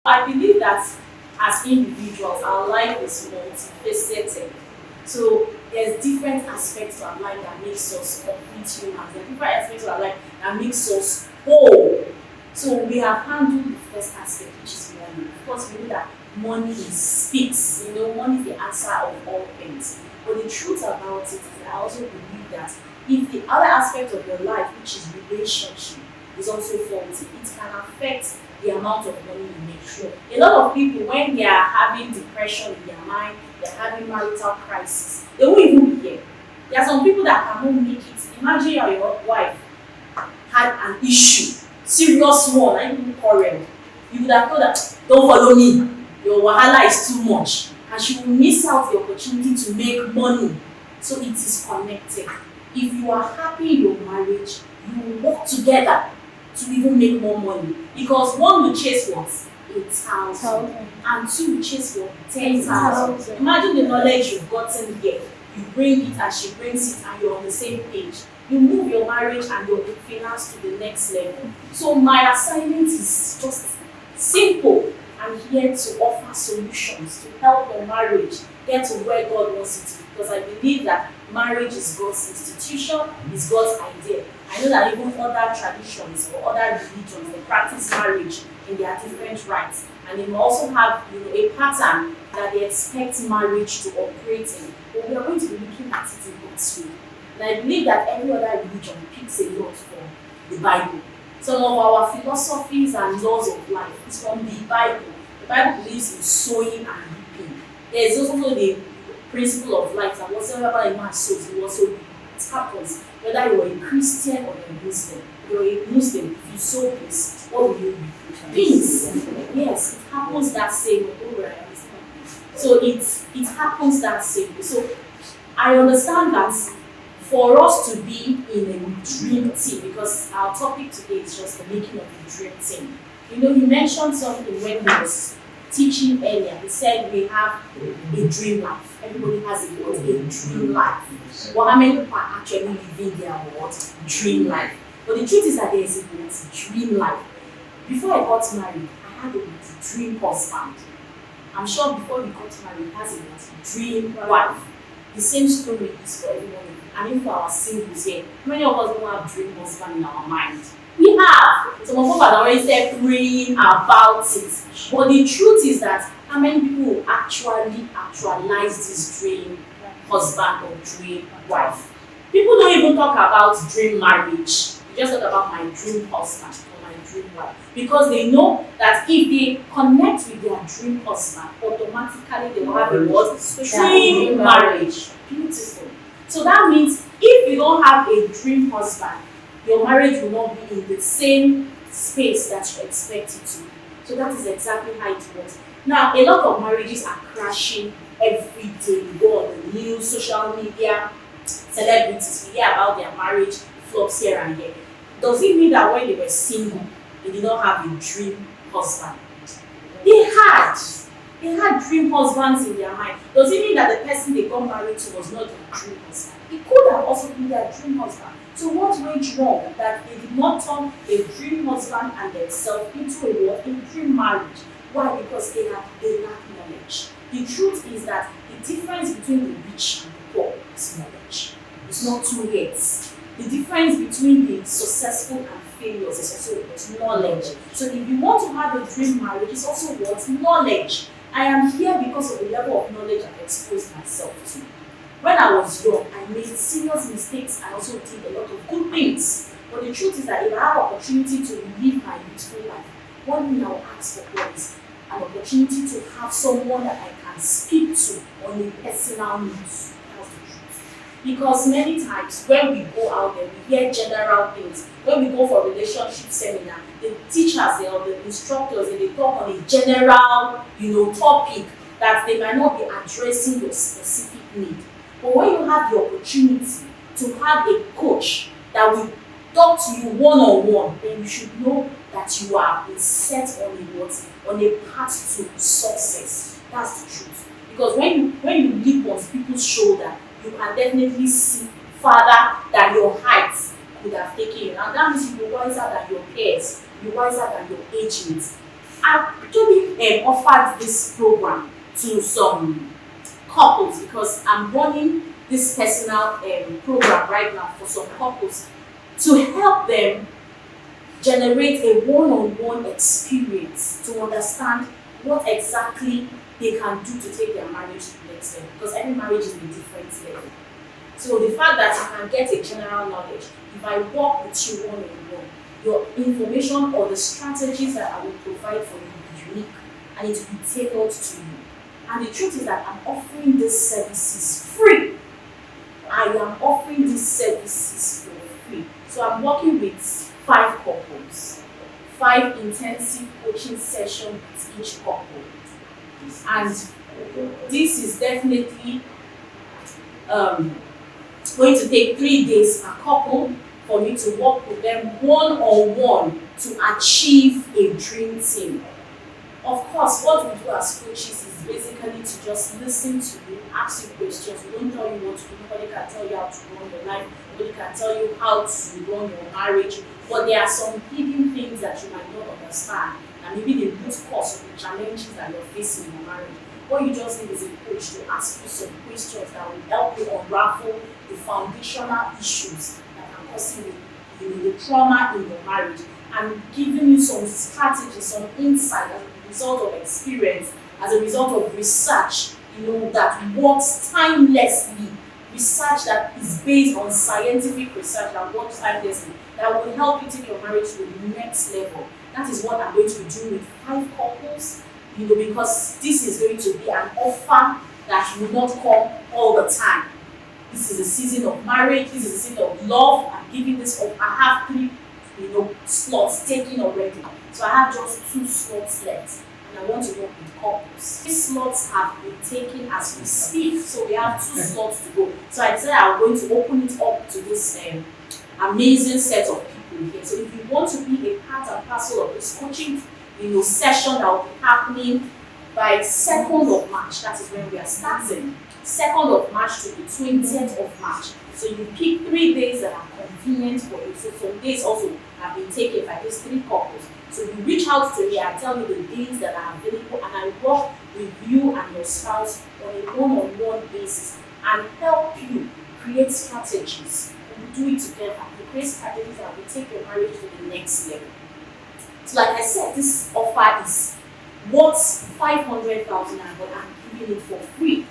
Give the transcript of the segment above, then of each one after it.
I believe that as individuals, our life is multifaceted. So there's different aspects to our life that makes us complete humans. There are different aspects to our life that makes us whole. So we have handled the first aspect, which is money. Of course, we know that money speaks. Money is the answer of all things. But the truth about it is that I also believe that if the other aspect of your life, which is relationship, is also faulty, it can affect the amount of money you make. Sure. A lot of people, when they are having depression in their mind, they're having marital crisis, they won't even be here. There are some people that cannot make it. Imagine your wife had an issue, serious one, and even quarrel. You would have thought that, don't follow me, your wahala is too much. And she will miss out the opportunity to make money. So it is connected. If you are happy in your marriage, you will work together to even make more money. Because one will chase what? 8,000. And two will chase what? 10,000. Imagine the knowledge you've gotten here. You bring it and she brings it and you're on the same page. You move your marriage and your finance to the next level. So my assignment is just simple. I'm here to offer solutions to help your marriage get to where God wants it to be. Because I believe that marriage is God's institution, is God's idea. I know that even other traditions or other religions, they practice marriage in their different rites. And they will also have a pattern that they expect marriage to operate in. But we are going to be looking at it in God's way. And I believe that every other religion picks a lot from the Bible. Some of our philosophies and laws of life is from the Bible. The Bible believes in sowing and reaping. There is also the principle of life that whatsoever a man sows, he also reap. It happens whether you are a Christian or a Muslim. If you are a Muslim, if you sow peace, what will you reap? Peace. Yes, it happens that same way. So it happens that same way. So I understand that for us to be in a dream team, because our topic today is just the making of a dream team. He mentioned something when he was teaching earlier. He said we have a dream life. Everybody has a dream life. Well, how many people are actually living their dream life? But the truth is that there is a dream life. Before I got married, I had a dream husband. I'm sure before you got married, he has a dream wife. The same story is for everyone. And even for our singles here, many of us don't have dream husband in our mind. We have. Some of us have already said praying about it. But the truth is that how many people actually actualize this dream husband or dream wife? People don't even talk about dream marriage. They just talk about my dream husband or my dream wife. Because they know that if they connect with their dream husband, automatically they will have a dream marriage. Beautiful. So that means if you don't have a dream husband, your marriage will not be in the same space that you expect it to. So that is exactly how it works. Now, a lot of marriages are crashing every day. You go on the news, social media, celebrities, we hear about their marriage flops here and there. Does it mean that when they were single, they did not have a dream husband? They had. They had dream husbands in their mind. Does it mean that the person they got married to was not their dream husband? It could have also been their dream husband. So what went wrong? That they did not turn a dream husband and themselves into a dream marriage. Why? Because they lack knowledge. The truth is that the difference between the rich and the poor is knowledge. It's not two heads. The difference between the successful and failures is also knowledge. So if you want to have a dream marriage, it's also what? Knowledge. I am here because of the level of knowledge I've exposed myself to. When I was young, I made serious mistakes. I also did a lot of good things. But the truth is that if I have opportunity to live my youthful life, one thing I will ask for God is an opportunity to have someone that I can speak to on a personal note. That's the truth. Because many times when we go out there, we hear general things. When we go for relationship seminar, the teachers or the instructors, they talk on a general, topic that they might not be addressing your specific need. But when you have the opportunity to have a coach that will talk to you one-on-one, then you should know that you are set on a path to success. That's the truth. Because when you leap on people's shoulder, you can definitely see farther than your height could have taken you. And that means you'll be wiser than your peers, you'll be wiser than your age mates. I've actually offered this program to some couples because I'm running this personal program right now for some couples to help them generate a one-on-one experience to understand what exactly they can do to take their marriage to the next level, because every marriage is a different level. So the fact that you can get a general knowledge, if I work with you one-on-one, your information or the strategies that I will provide for you will be unique and it will be tailored to you. And the truth is that I'm offering these services free. I am offering these services for free. So I'm working with 5 couples, 5 intensive coaching sessions with each couple. And this is definitely going to take 3 days per couple for me to work with them one-on-one to achieve a dream team. Of course, what we do as coaches is basically to just listen to you, ask you questions. We don't tell you what to do. Nobody can tell you how to run your life. Nobody can tell you how to run your marriage. But there are some hidden things that you might not understand, and maybe the root cause of the challenges that you're facing in your marriage. What you just need is a coach to ask you some questions that will help you unravel the foundational issues that are causing the trauma in your marriage, and giving you some strategies, some insight as a result of experience, as a result of research, that works timelessly. Research that is based on scientific research that works timelessly, that will help you take your marriage to the next level. That is what I'm going to be doing with 5 couples, because this is going to be an offer that will not come all the time. This is a season of marriage, this is a season of love. I'm giving this up. I have 3 slots taken already. So I have just 2 slots left. And I want to work with couples. These slots have been taken as we speak. So we have 2 slots to go. So I decided I'm going to open it up to this amazing set of people here. So if you want to be a part and parcel of this coaching session that will be happening by 2nd of March, that is when we are starting. 2nd of March to the 20th of March. So you pick 3 days that are convenient for you. So some days also have been taken by these 3 couples. So you reach out to me and tell me the days that are available, and I work with you and your spouse on a one-on-one basis and help you create strategies. We do it together. We create strategies that will take your marriage to the next level. So like I said, this offer is worth 500,000, but I'm giving it for free.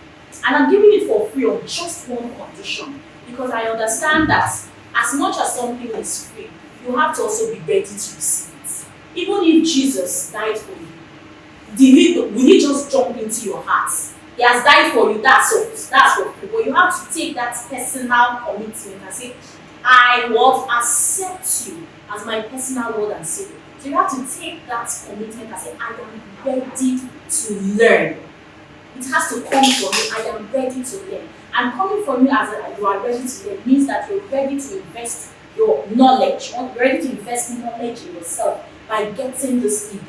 And I'm giving it for free on just one condition, because I understand that as much as something is free, you have to also be ready to receive it. Even if Jesus died for you, will he just jump into your heart? He has died for you, that's for free. But you have to take that personal commitment and say, I will accept you as my personal Lord and Savior. So you have to take that commitment and say, I am ready to learn. It has to come from me. I am ready to learn. And coming from you as you are ready to learn means that you're ready to invest your knowledge. You're ready to invest knowledge in yourself by getting this ebook.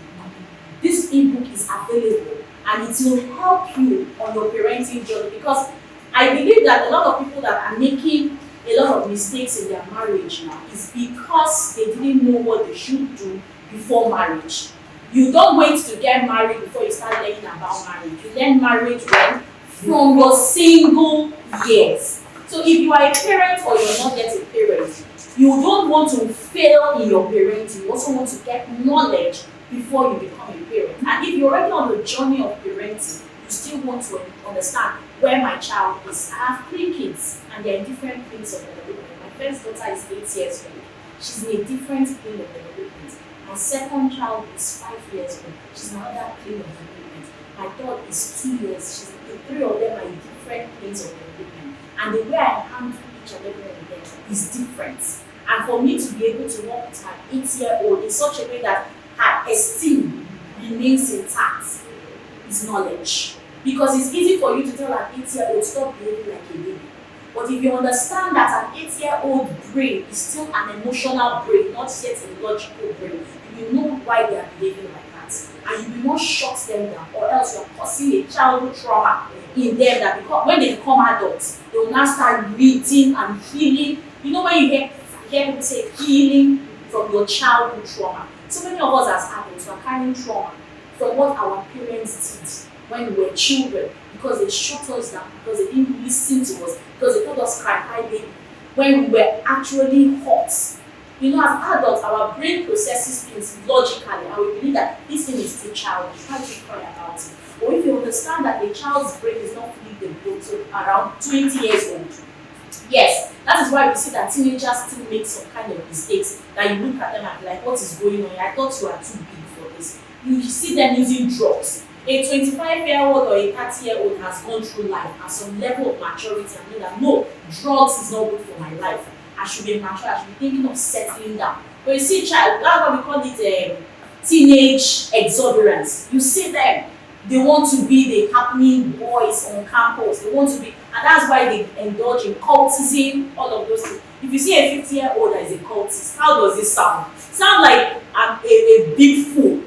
This ebook is available and it will help you on your parenting journey, because I believe that a lot of people that are making a lot of mistakes in their marriage now is because they didn't know what they should do before marriage. You don't wait to get married before you start learning about marriage. You learn marriage from your single years. So if you are a parent or you're not yet a parent, you don't want to fail in your parenting. You also want to get knowledge before you become a parent. And if you're already on the journey of parenting, you still want to understand where my child is. I have 3 kids and they're in different planes of development. My first daughter is 8 years old. She's in a different plane of development. My second child is 5 years old. She's in another plane of development. My third is 2 years. The 3 of them are in different planes of development. And the way I handle each and every one of them is different. And for me to be able to work with an 8-year-old in such a way that her esteem remains intact is knowledge. Because it's easy for you to tell an 8-year-old stop behaving like a baby. But if you understand that an 8-year-old brain is still an emotional brain, not yet a logical brain, you will know why they are behaving like that. And you will not shut them down, or else you are causing a childhood trauma in them that when they become adults, they will now start reading and healing. You know when you hear people say healing from your childhood trauma. So many of us as adults are carrying trauma from what our parents did when we were children, because they shut us down, because they didn't listen to us, because they told us cry baby when we were actually hurt. You know, as adults, our brain processes things logically, and we believe that this thing is still childish. Why do you cry about it? Or if you understand that a child's brain is not fully developed, so around 20 years old, yes, that is why we see that teenagers still make some kind of mistakes. That you look at them and be like, what is going on? I thought you are too big for this. You see them using drugs. A 25-year-old or a 30-year-old has gone through life at some level of maturity and know that no, drugs is not good for my life. I should be mature, I should be thinking of settling down. But you see, child, that's what we call it teenage exuberance. You see them, they want to be the happening boys on campus. They want to be, and that's why they indulge in cultism, all of those things. If you see a 50-year-old that is a cultist, how does it sound? Sound like a big fool.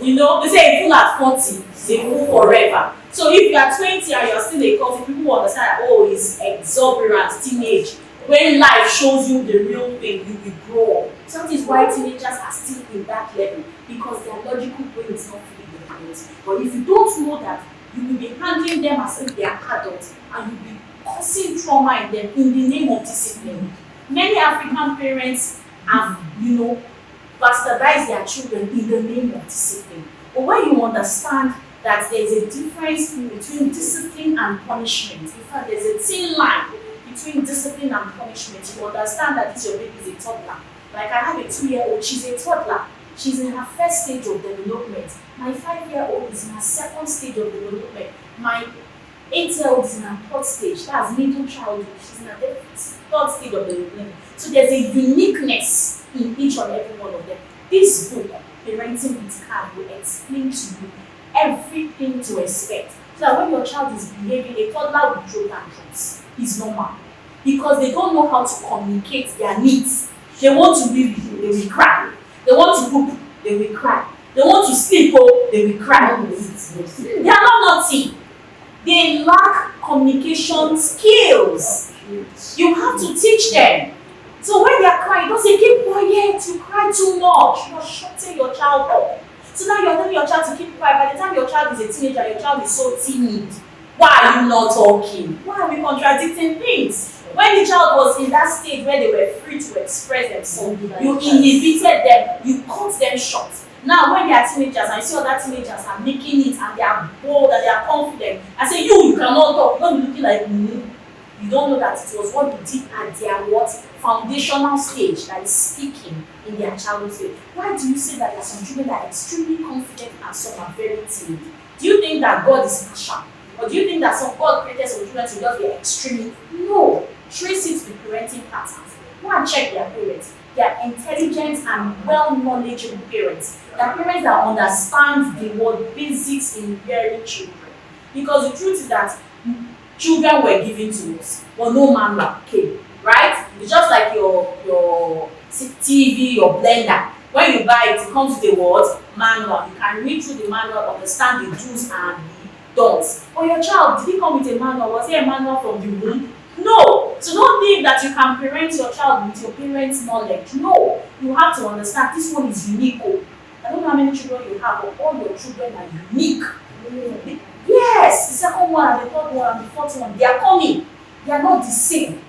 You know, they say a fool at 40 is a fool forever. So if you are 20 and you're still a cultist, people will understand that, oh, it's exuberance, teenage. When life shows you the real thing, you will grow up. So that is why teenagers are still in that level, because their logical brain is not fully developed. But if you don't know that, you will be handling them as if they are adults, and you will be causing trauma in them in the name of discipline. Many African parents have, bastardized their children in the name of discipline. But when you understand that there is a difference between discipline and punishment, in fact, there's a thin line between discipline and punishment, you understand that this your baby is a toddler. Like I have a 2-year-old, she's a toddler. She's in her first stage of development. My 5-year-old is in her second stage of development. My 8-year-old is in her third stage. That's middle childhood. She's in her third stage of development. So there's a uniqueness in each and every one of them. This book, Parenting with Care, will explain to you everything to expect. So that when your child is behaving, a toddler will throw tantrums. It's normal. Because they don't know how to communicate their needs. They want to be, they will cry. They want to poop, they will cry. They want to sleep, they will cry. They are not naughty. They lack communication skills. You have to teach them. So when they are crying, don't say, keep quiet, you cry too much. You are shutting your child up. So now you're telling your child to keep quiet. By the time your child is a teenager, your child is so timid. Why are you not talking? Why are we contradicting things? When the child was in that stage where they were free to express themselves, you inhibited them, you cut them short. Now when they are teenagers, and I see other teenagers are making it and they are bold and they are confident, I say, you cannot talk, you don't be looking like me. You don't know that it was what you did at their foundational stage that is speaking in their childhood stage. Why do you say that there are some children that are extremely confident and some are very timid? Do you think that God is partial? Or do you think that some God created some children to just be extremely? No. Trace it to parenting patterns. Go and check their parents. They are intelligent and well-knowledgeable parents. They are parents that understand the word basics in rearing children. Because the truth is that children were given to us, but no manual came, right? It's just like your TV, your blender. When you buy it, it comes with a word manual. You can read through the manual, understand the do's and the don'ts. But your child, did it come with a manual? Was there a manual from the womb? No. So don't think that you can parent your child with your parents' knowledge. No. You have to understand this one is unique. I don't know how many children you have, but all your children are unique. Yes, the second one, and the third one, and the fourth one, they are coming. They are not the same.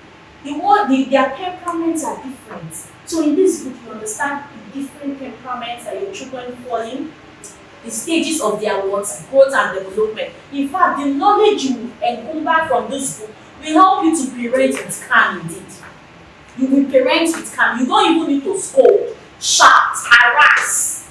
Their temperaments are different. So in this book, you understand the different temperaments that your children fall in, the stages of their growth and development. In fact, the knowledge you encumber from this book will help you to parent with calm indeed. You will parent with calm. You don't even need to scold, shout, harass,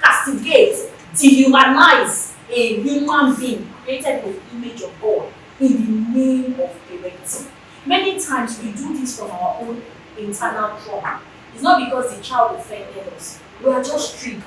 castigate, dehumanize a human being created with the image of God in the name of parenting. Many times we do this from our own internal trauma. It's not because the child offended us. We are just triggered.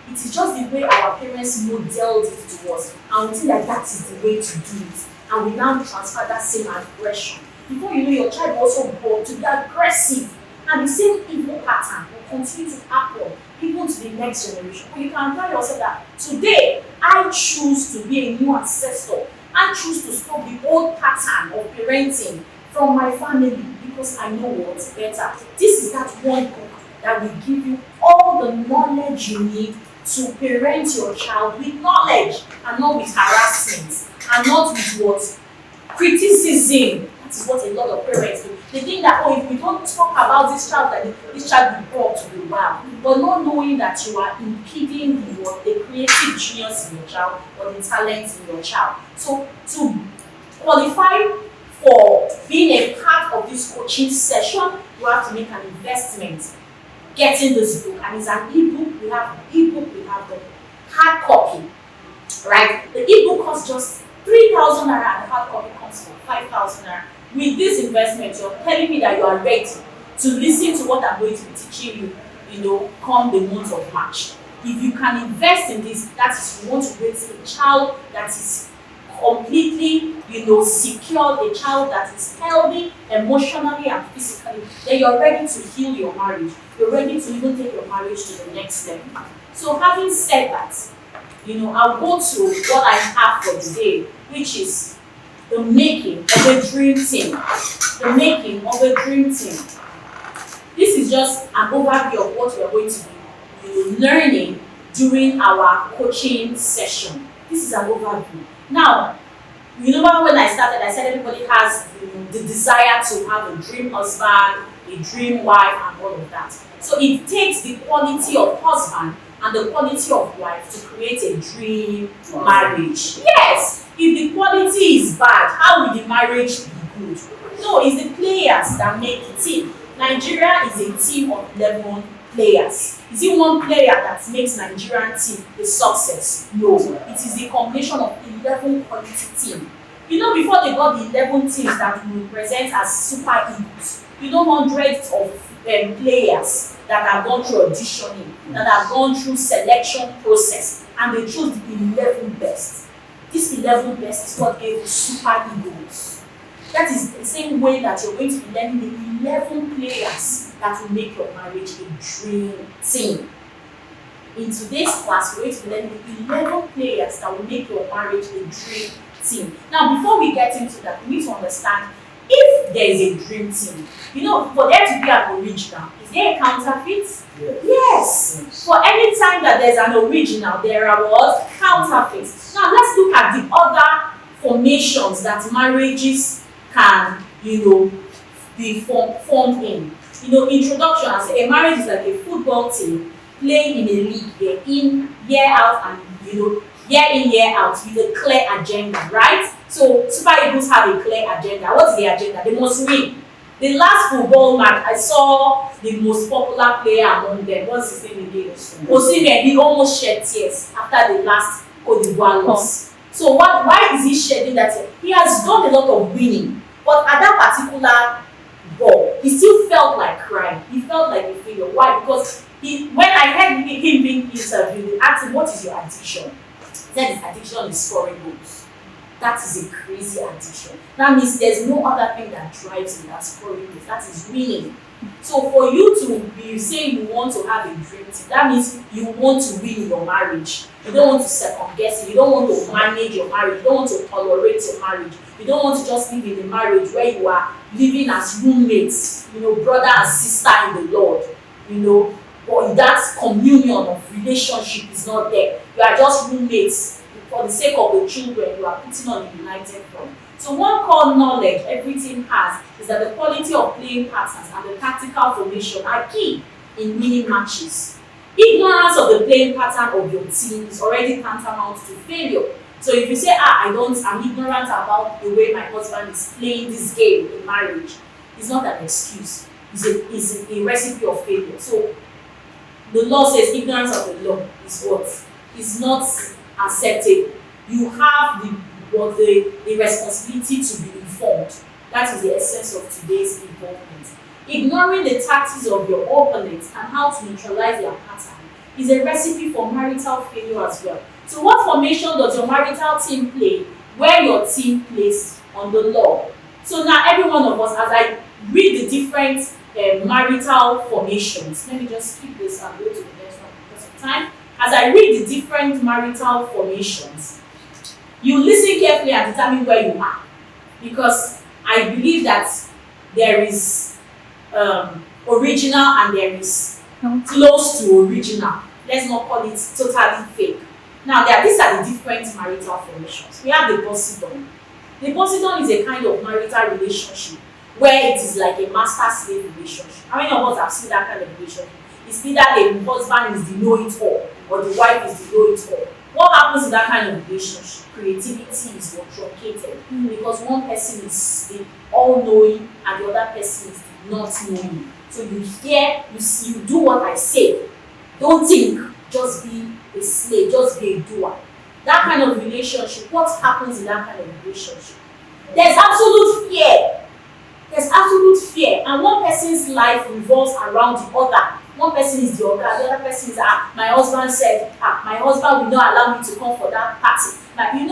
It is just the way our parents modeled it to us, and we think that is the way to do it. And we now transfer that same aggression. Before you know, your child also grow to be aggressive, and the same evil pattern will continue to happen even to the next generation. But you can tell yourself that today I choose to be a new ancestor. I choose to stop the old pattern of parenting from my family because I know what's better. This is that one book that will give you all the knowledge you need to parent your child with knowledge and not with harassment and not with what? Criticism. That is what a lot of parents do. They think that, oh, if we don't talk about this child, that this child will grow up to be well. But not knowing that you are impeding the creative genius in your child or the talent in your child. So to qualify for being a part of this coaching session, you have to make an investment getting this book. And it's an ebook. We have the ebook, we have the hard copy. Right? The ebook costs just 3,000 naira and the hard copy comes for 5,000 naira. With this investment, you're telling me that you are ready to listen to what I'm going to be teaching you, come the month of March. If you can invest in this, that is, you want to raise a child that is completely, secure, a child that is healthy emotionally and physically, then you're ready to heal your marriage. You're ready to even take your marriage to the next level. So having said that, I'll go to what I have for today, which is the making of a dream team. The making of a dream team. This is just an overview of what we are going to be learning during our coaching session. This is an overview. Now, remember when I started, I said everybody has the desire to have a dream husband, a dream wife, and all of that. So it takes the quality of husband and the quality of wife to create a dream marriage. Yes, if the quality is bad, how will the marriage be good? No, it's the players that make the team. Nigeria is a team of 11 players. Is it one player that makes Nigerian team a success? No, it is the combination of 11 quality teams. Before they got the 11 teams that we represent as Super Eagles, hundreds of players that have gone through auditioning, that have gone through selection process, and they chose the 11 best. This 11 best is what gave the Super Eagles. That is the same way that you're going to be learning the 11 players that will make your marriage a dream team. In today's class, we're going to be learning the 11 players that will make your marriage a dream team. Now, before we get into that, we need to understand if there is a dream team, for there to be an original, is there a counterfeit? Yes. For any time that there's an original, there are what? Counterfeits. Now, let's look at the other formations that marriages can, be formed in. Introduction, I say a marriage is like a football team playing in a league year in, year out, and year in, year out with a clear agenda, right? So Super Eagles have a clear agenda. What's the agenda? They must win. The last football match, I saw the most popular player among them. What's his name again? Osimhen. He almost shed tears after the last Cote d'Ivoire loss. So why is he shedding that tear? He has done a lot of winning, but at that particular ball, he still felt like crying. He felt like a failure. Why? Because when I heard him being interviewed, they asked him, what is your addiction? He said his addiction is scoring goals. That is a crazy addiction. That means there's no other thing that drives him than scoring goals. That is winning. So for you to be saying you want to have a dream team, that means you want to win in your marriage. You don't want to second guess it. You don't want to manage your marriage. You don't want to tolerate your marriage. You don't want to just live in a marriage where you are living as roommates, brother and sister in the Lord, but that communion of relationship is not there. You are just roommates. For the sake of the children, you are putting on a united front. So one core knowledge every team has is that the quality of playing patterns and the tactical formation are key in winning matches. Ignorance of the playing pattern of your team is already tantamount to failure. So if you say, I'm ignorant about the way my husband is playing this game in marriage, it's not an excuse. It's a recipe of failure. So the law says ignorance of the law is what? Is not acceptable. You have the responsibility to be informed. That is the essence of today's involvement. Ignoring the tactics of your opponent and how to neutralize their pattern is a recipe for marital failure as well. So what formation does your marital team play where your team plays on the law? So now every one of us, as I read the different marital formations, let me just skip this and go to the next one because of time. As I read the different marital formations, you listen carefully and determine where you are, because I believe that there is original and there is close to original. let's not call it totally fake. Now, these are the different marital formations. We have the Poseidon. The Poseidon is a kind of marital relationship where it is like a master-slave relationship. How many of us have seen that kind of relationship? It's either the husband is the know-it-all or the wife is the know-it-all. What happens in that kind of relationship? Creativity is truncated because one person is the all-knowing and the other person is the not-knowing. So you hear, you see, you do what I say. Don't think, just be a slave, just be a doer. That kind of relationship, what happens in that kind of relationship? There's absolute fear. There's absolute fear. And one person's life revolves around the other. One person is the oga, the other person is, my husband said, my husband will not allow me to come for that party. Like, you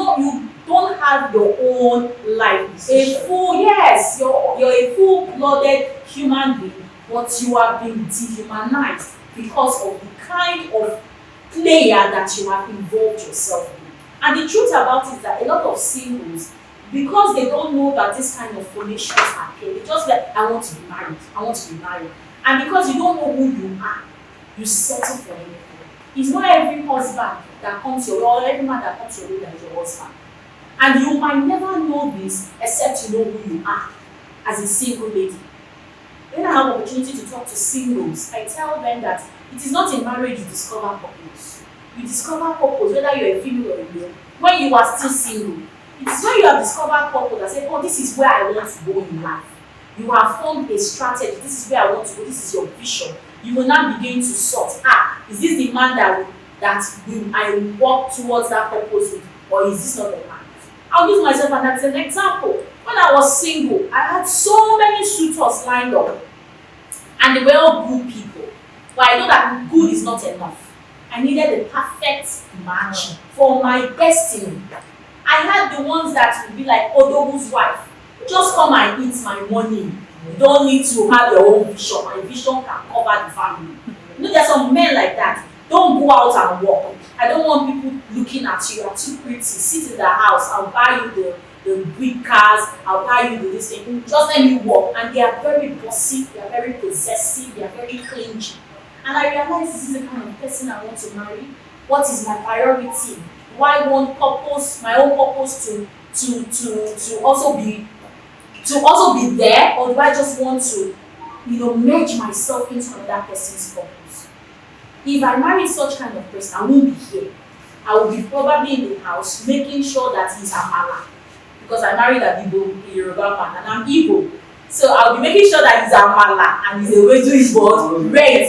don't have your own life. Yes, you're a full-blooded human being, but you have been dehumanized because of the kind of player that you have involved yourself in. And the truth about it is that a lot of singles, because they don't know that this kind of formations appear, they just like, I want to be married, I want to be married. And because you don't know who you are, you settle for anything. It's not every husband that comes your way, or every man that comes your way that is your husband. And you might never know this except you know who you are as a single lady. When I have opportunity to talk to singles, I tell them that it is not in marriage you discover purpose. You discover purpose whether you're a female or a male when you are still single. It is when you have discovered purpose that say, oh, this is where I want to go in life. You have formed a strategy. This is where I want to go. This is your vision. You will now begin to sort. Is this the man that I will walk towards that purpose with, or is this not the man? I'll use myself as an example. When I was single, I had so many suitors lined up, and they were all good people. But I know that good is not enough. I needed the perfect match for my destiny. I had the ones that would be like Odogu's wife. Just come and eat my money. You don't need to have your own vision. My vision can cover the family. There are some men like that. Don't go out and work. I don't want people looking at you. You're too pretty. Sit in the house. I'll buy you the big cars. I'll buy you this thing. Just let me work. And they are very bossy. They are very possessive. They are very clingy. And I realize this is the kind of person I want to marry. What is my priority? Do I want purpose, my own purpose to also be there, or do I just want to, merge myself into another person's purpose? If I marry such kind of person, I won't be here. I will be probably in the house making sure that he's Amala, because I married a Yoruba man and I'm Igbo. So I'll be making sure that he's Amala and he's away to his board ready.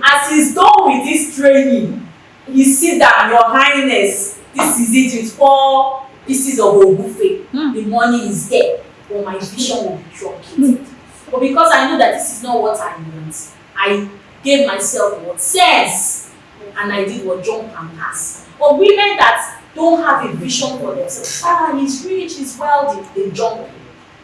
As he's done with this training, you sit down, Your Highness, this is it with 4 pieces of ogufe. The money is there, but my vision will be truncated. But because I know that this is not what I want, I gave myself what sense, and I did what jump and pass. But women that don't have a vision for themselves, he's rich, he's wealthy, they jump in.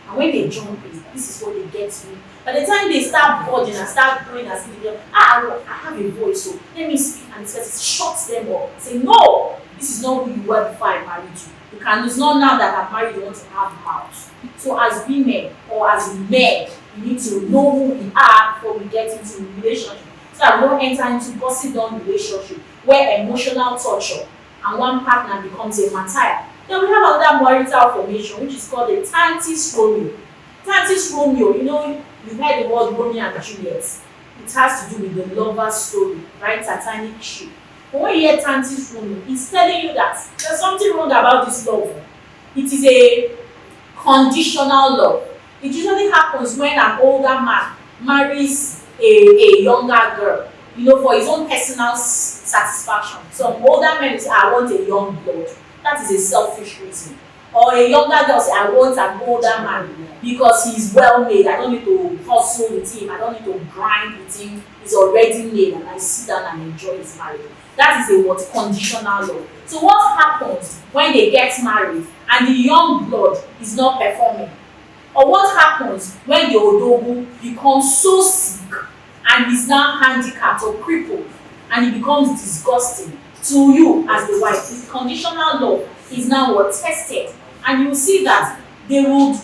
And when they jump in, this is what they get me. By the time they start budging and start growing and saying, I have a voice, so let me speak, and it shuts them up. Say, no, this is not who you were before I married you. It's not now that I'm married you want to have mouth. So as women or as men, we need to know who we are before we get into a relationship. So that we don't enter into bossy-down relationship where emotional torture and one partner becomes a martyr. Then we have another marital formation which is called the Tantis Romeo. Tantis Romeo, you've heard the word Romeo and Juliet. It has to do with the lover's story, right? Titanic ship. But when you hear Tantis Romeo, it's telling you that there's something wrong about this love. It is a conditional love. It usually happens when an older man marries a younger girl, for his own personal satisfaction. Some older men say, I want a young blood. That is a selfish reason. Or a younger girl say, I want an older man because he's well made. I don't need to hustle with him. I don't need to grind with him. He's already made, and I sit down and enjoy his marriage. That is a conditional love. So what happens when they get married and the young blood is not performing? Or what happens when the Odogu becomes so sick and is now handicapped or crippled and he becomes disgusting to you as the wife? His conditional love is now tested, and you will see that they would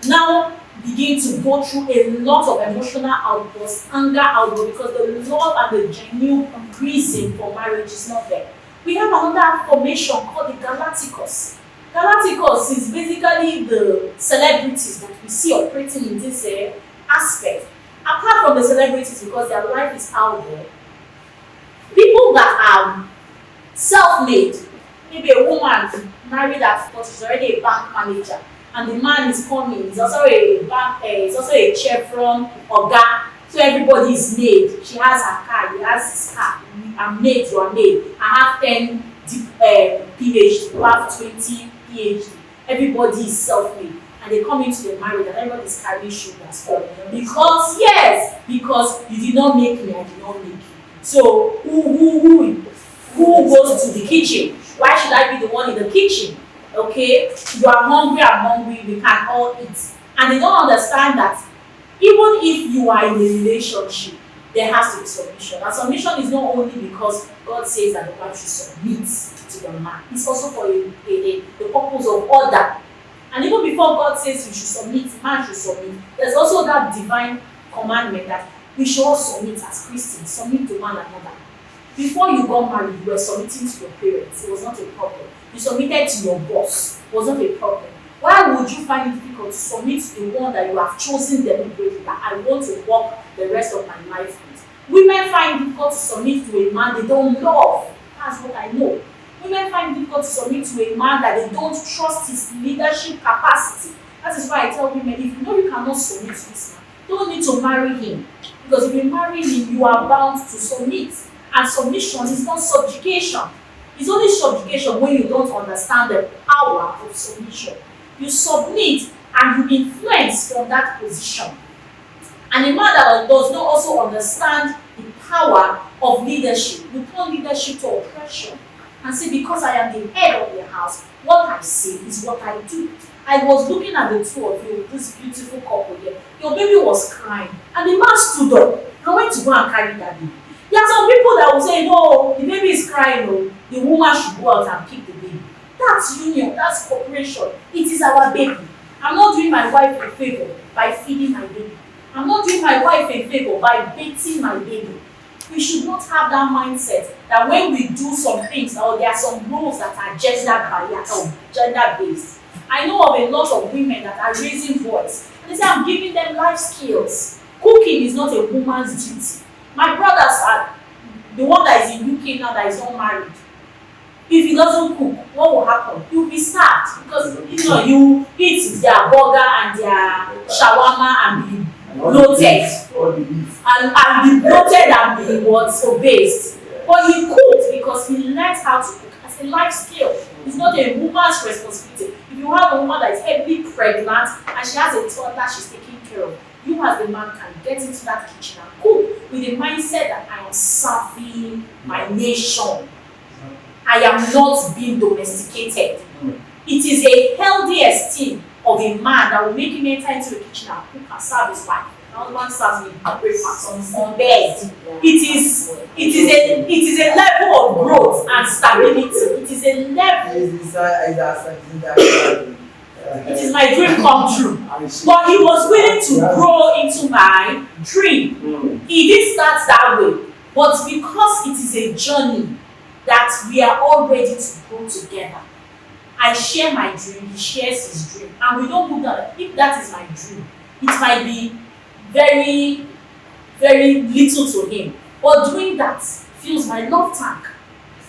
now begin to go through a lot of emotional outbursts, anger outbursts, because the love and the genuine reason for marriage is not there. We have another formation called the Galacticos. Galacticos is basically the celebrities that we see operating in this aspect. Apart from the celebrities, because their life is out there, people that are self-made, maybe a woman married at 40, she's already a bank manager, and the man is coming, he's also a bank, he's also a chevron oga, so everybody is made. She has her car, he has his car. I'm made, you are made. I have 10 PhD, you have 20 PhD. Everybody is self-made, and they come into the marriage, and everybody is carrying shoulders. Because yes, because you did not make me, I did not make you. So who goes to the kitchen? Why should I be the one in the kitchen? Okay, you are hungry, I'm hungry, we can all eat. And they don't understand that even if you are in a relationship, there has to be submission. And submission is not only because God says that the wife should submit to the man, it's also for the purpose of order. And even before God says you should submit, the man should submit, there's also that divine commandment that we should all submit as Christians, submit to one another. Before you got married, you were submitting to your parents, it was not a problem. You submitted to your boss, it was not a problem. Why would you find it difficult to submit to the one that you have chosen deliberately, that I want to walk the rest of my life with? Women find it difficult to submit to a man they don't love. That's what I know. Women find it difficult to submit to a man that they don't trust his leadership capacity. That is why I tell women, if you know you cannot submit to this man, don't need to marry him. Because if you marry him, you are bound to submit. And submission is not subjugation. It's only subjugation when you don't understand the power of submission. You submit and you influence from that position. And a man that does not also understand the power of leadership, you turn leadership to oppression and say, because I am the head of the house, what I say is what I do. I was looking at the two of you, this beautiful couple here. Your baby was crying, and the man stood up and went to go and carry that baby. There are some people that will say, no, the baby is crying, no, the woman should go out and pick the baby. That's union, that's cooperation. It is our baby. I'm not doing my wife a favor by feeding my baby. I'm not doing my wife a favor by bathing my baby. We should not have that mindset that when we do some things, or there are some rules that are gender-based. I know of a lot of women that are raising voice, and they say, I'm giving them life skills. Cooking is not a woman's duty. My brothers are the one that is in UK now that is not married. If he doesn't cook, what will happen? You'll be sad because you eat their burger and their shawarma and be bloated. And be bloated and be obese. But he cooked because he learned how to cook as a life skill. It's not a woman's responsibility. If you have a woman that is heavily pregnant and she has a toddler she's taking care of, you as the man can get into that kitchen and cook with the mindset that I am serving my nation. I am not being domesticated. It is a healthy esteem of a man that will make him enter into the kitchen and cook and serve his wife. My husband serves me breakfast on bed. It is a level of growth and stability. It is a level. It is my dream come true. But he was willing to grow into my dream. He did start that way. But because it is a journey that we are all ready to grow together. I share my dream, he shares his dream. And we don't look at it. If that is my dream, it might be very, very little to him. But doing that fills my love tank.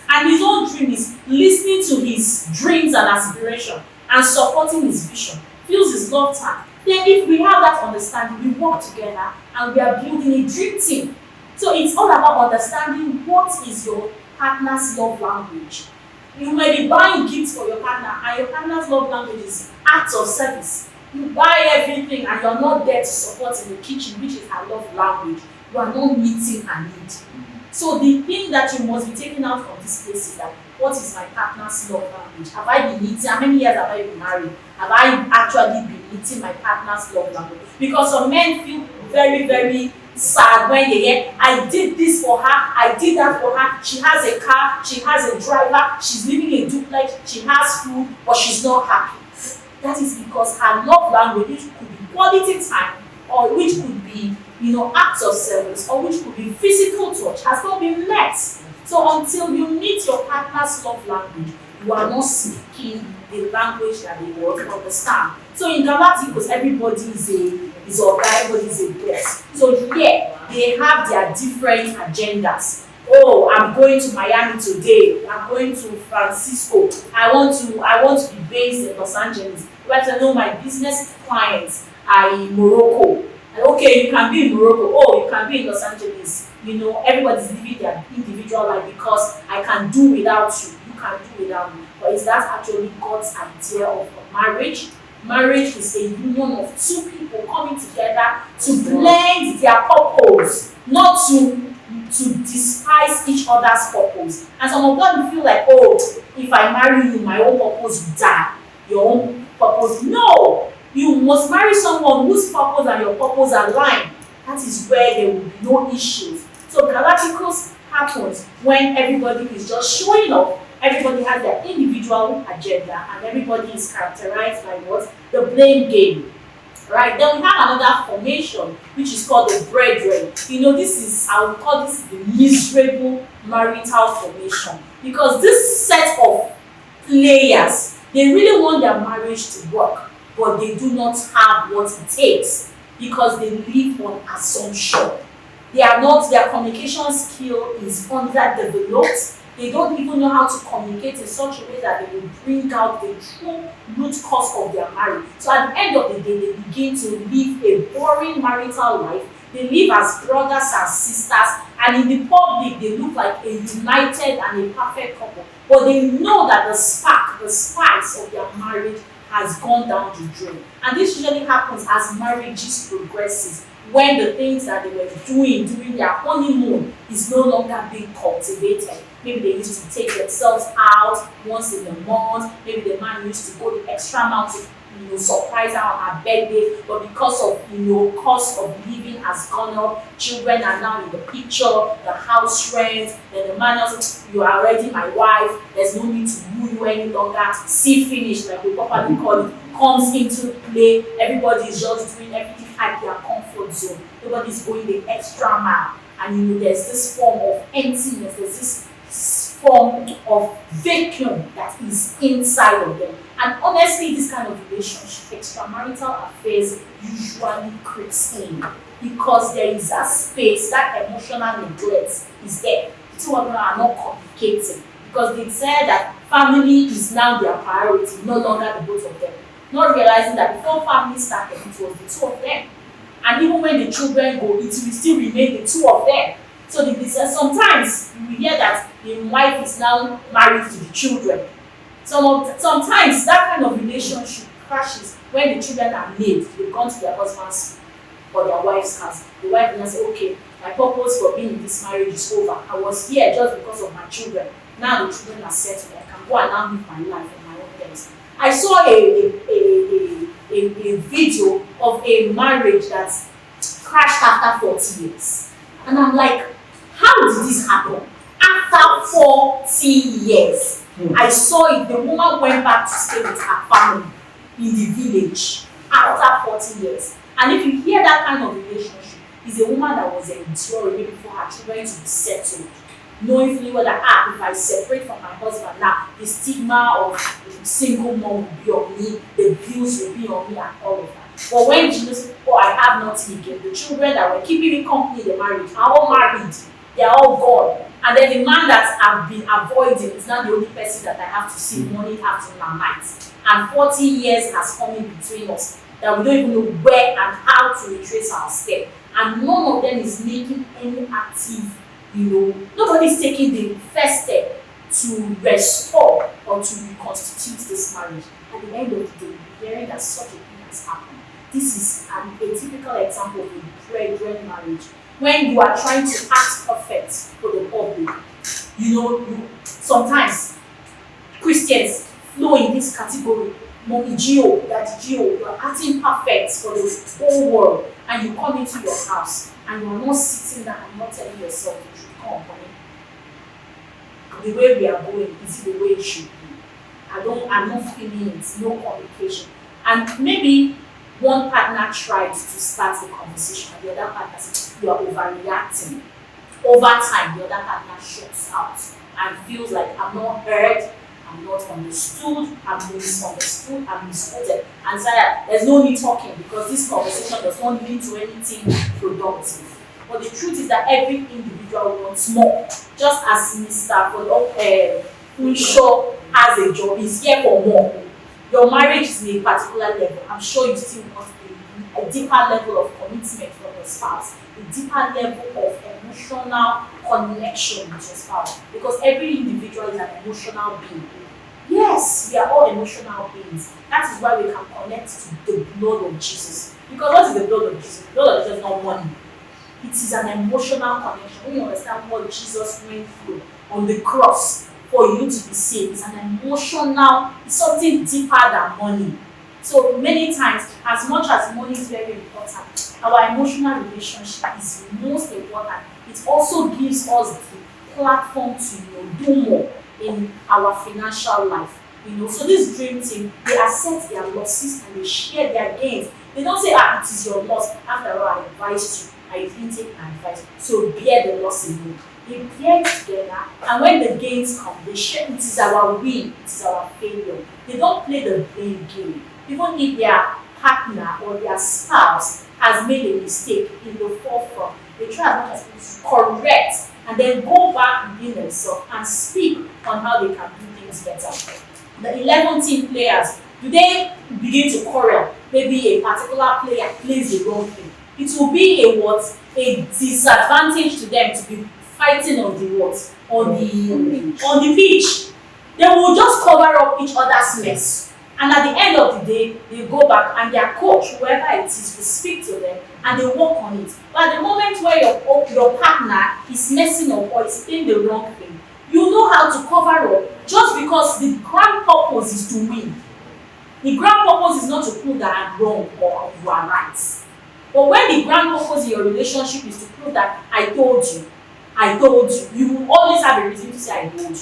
And his own dream is listening to his dreams and aspirations and supporting his vision, fills his love tank. Then if we have that understanding, we work together and we are building a dream team. So it's all about understanding what is your partner's love language. You may be buying gifts for your partner, and your partner's love language is acts of service. You buy everything and you are not there to support in the kitchen, which is her love language. You are not meeting her need. So the thing that you must be taking out from this place is that what is my partner's love language? Have I been eating? How many years have I been married? Have I actually been eating my partner's love language? Because some men feel very, very sad when they hear, I did this for her, I did that for her, she has a car, she has a driver, she's living in a duplex, she has food, but she's not happy. That is because her love language could be quality time, or which could be, acts of service, or which could be physical touch, has not been met. So until you meet your partner's love language, you are not speaking the language that they will understand. So in Galacticos, everybody is Oga, everybody is a boss. So here they have their different agendas. Oh, I'm going to Miami today. I'm going to Francisco. I want to be based in Los Angeles. But I know my business clients are in Morocco. Okay, you can be in Morocco. Oh, you can be in Los Angeles. Everybody's living their individual life because I can do without you. You can do without me. But is that actually God's idea of marriage? Marriage is a union of two people coming together to blend their purpose, not to despise each other's purpose. And some of them feel like, oh, if I marry you, my own purpose will die. Your own purpose. No! You must marry someone whose purpose and your purpose align. That is where there will be no issues. So Galacticos happens when everybody is just showing up. Everybody has their individual agenda, and everybody is characterized by what? The blame game. Right? Then we have another formation which is called the brethren. I would call this the miserable marital formation, because this set of players, they really want their marriage to work, but they do not have what it takes because they live on assumption. Their communication skill is underdeveloped. They don't even know how to communicate in such a way that they will bring out the true root cause of their marriage. So at the end of the day, they begin to live a boring marital life. They live as brothers and sisters, and in the public, they look like a united and a perfect couple. But they know that the spice of their marriage has gone down the drain. And this usually happens as marriages progresses, when the things that they were doing during their honeymoon is no longer being cultivated. Maybe they used to take themselves out once in a month. Maybe the man used to go the extra mile to surprise her on her birthday, but because of cost of living has gone up, children are now in the picture, the house rent, then the man else, you are already my wife, there's no need to woo you any longer, see finish, like we properly call it, comes into play. Everybody is just doing everything at their comfort zone. Nobody's going the extra mile, and there's this form of emptiness, there's this form of vacuum that is inside of them. And honestly, this kind of relationship, extramarital affairs, usually creeps in because there is that space, that emotional neglect is there. The two of them are not communicating because they said that family is now their priority, no longer the both of them. Not realizing that before family started, it was the two of them. And even when the children go, it will still remain the two of them. So sometimes we hear that the wife is now married to the children. Sometimes that kind of relationship crashes when the children are made. They've gone to their husband's or their wife's house. The wife will say, okay, my purpose for being in this marriage is over. I was here just because of my children. Now the children are settled. I can go and now live my life on my own terms. I saw a video of a marriage that crashed after 40 years. And I'm like, how did this happen? After 40 years. I saw it. The woman went back to stay with her family in the village after 40 years. And if you hear that kind of relationship, it's a woman that was enduring maybe for her children to be settled, knowing fully well that if I separate from my husband now, the stigma of single mom will be on me, the bills will be on me, and all of that. But when she knows, I have nothing again, the children that were keeping me company in the marriage are all married, they are all gone. And then the man that I've been avoiding is now the only person that I have to see morning, afternoon, and night. And 40 years has come in between us that we don't even know where and how to retrace our step. And none of them is making any active, nobody's taking the first step to restore or to reconstitute this marriage. At the end of the day, we're hearing that such a thing has happened. This is a typical example of a brethren marriage. When you are trying to act perfect for the public, sometimes Christians flow in this category. Mommy Gio, Daddy Gio, you are acting perfect for the whole world, and you come into your house and you are not sitting down and not telling yourself the truth. Come on, the way we are going, is it the way it should be? I'm not feeling it, no communication. And maybe one partner tried to start the conversation, and the other partner says, you are overreacting. Over time, the other partner shuts out and feels like I'm not heard, I'm not understood, I'm misunderstood, I'm misquoted. And so there's no need talking because this conversation does not lead to anything productive. But the truth is that every individual wants more. Just as Mr. Unshaw has a job, he's here for more. Your marriage is in a particular level. I'm sure you still want a deeper level of commitment from your spouse, a deeper level of emotional connection with your spouse. Because every individual is an emotional being. Yes, we are all emotional beings. That is why we can connect to the blood of Jesus. Because what is the blood of Jesus? The blood of Jesus is not money. It is an emotional connection. When you understand what Jesus went through on the cross for you to be saved, it's an emotional, it's something deeper than money. So many times, as much as money is very important, our emotional relationship is most important. It also gives us the platform to do more in our financial life. So this dream team, they accept their losses and they share their gains. They don't say, it is your loss. After all, I advised you. I didn't take my advice. So bear the loss alone. They bear it together, and when the gains come, they share. It is our win, it is our failure. They don't play the blame game. Even if their partner or their spouse has made a mistake in the forefront, they try as much as possible to correct and then go back within themselves and speak on how they can do things better. The 11 team players, do they begin to quarrel? Maybe a particular player plays the wrong thing. It will be a disadvantage to them to be fighting on the pitch. They will just cover up each other's mess. And at the end of the day, they go back and their coach, whoever it is, will speak to them and they work on it. But at the moment where your partner is messing up or is doing the wrong thing, you know how to cover up just because the grand purpose is to win. The grand purpose is not to prove that I'm wrong or you are right. But when the grand purpose in your relationship is to prove that I told you, you will always have a reason to say I told you.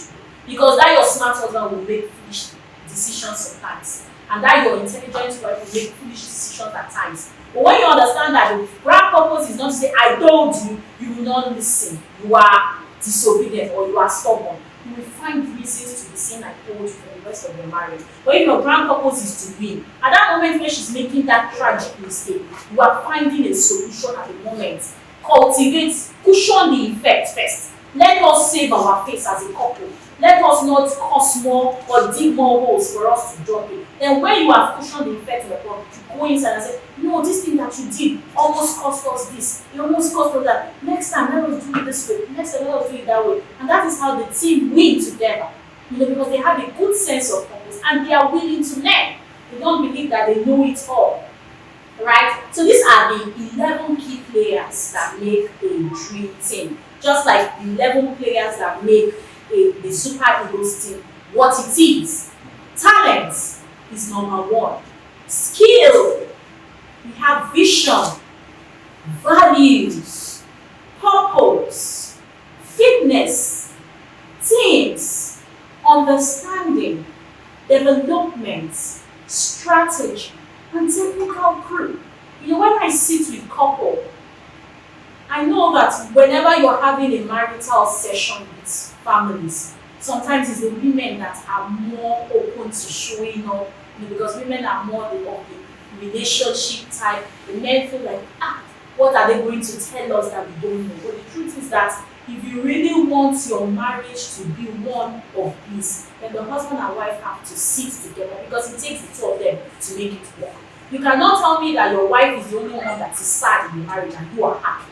Because that your smart husband will make foolish decisions sometimes. And that your intelligent wife will make foolish decisions at times. But when you understand that the grand purpose is not to say I told you, you will not listen. You are disobedient or you are stubborn. You will find reasons to be saying I told you for the rest of your marriage. But if your grand purpose is to win, at that moment when she's making that tragic mistake, you are finding a solution at the moment. Cultivate, cushion the effect first. Let us save our face as a couple. Let us not cause more or dig more holes for us to drop it. Then when you have cushioned the effect of the problem, you go inside and say, no, this thing that you did almost cost us this. It almost cost us that. Next time, let us do it this way. Next time, let us do it that way. And that is how the team win together. Because they have a good sense of purpose and they are willing to learn. They don't believe that they know it all. Right? So these are the 11 key players that make a dream team. Just like the 11 players that make the Super Eagles team what it is. Talent is number one. Skill. We have vision, values, purpose, fitness, teams, understanding, development, strategy, and technical crew. When I sit with couple, I know that whenever you're having a marital session with families, sometimes it's the women that are more open to showing up, because women are more of the relationship type. The men feel like, what are they going to tell us that we don't know? But the truth is that if you really want your marriage to be one of bliss, then the husband and wife have to sit together, because it takes the two of them to make it work. You cannot tell me that your wife is the only one that is sad in the marriage and you are happy.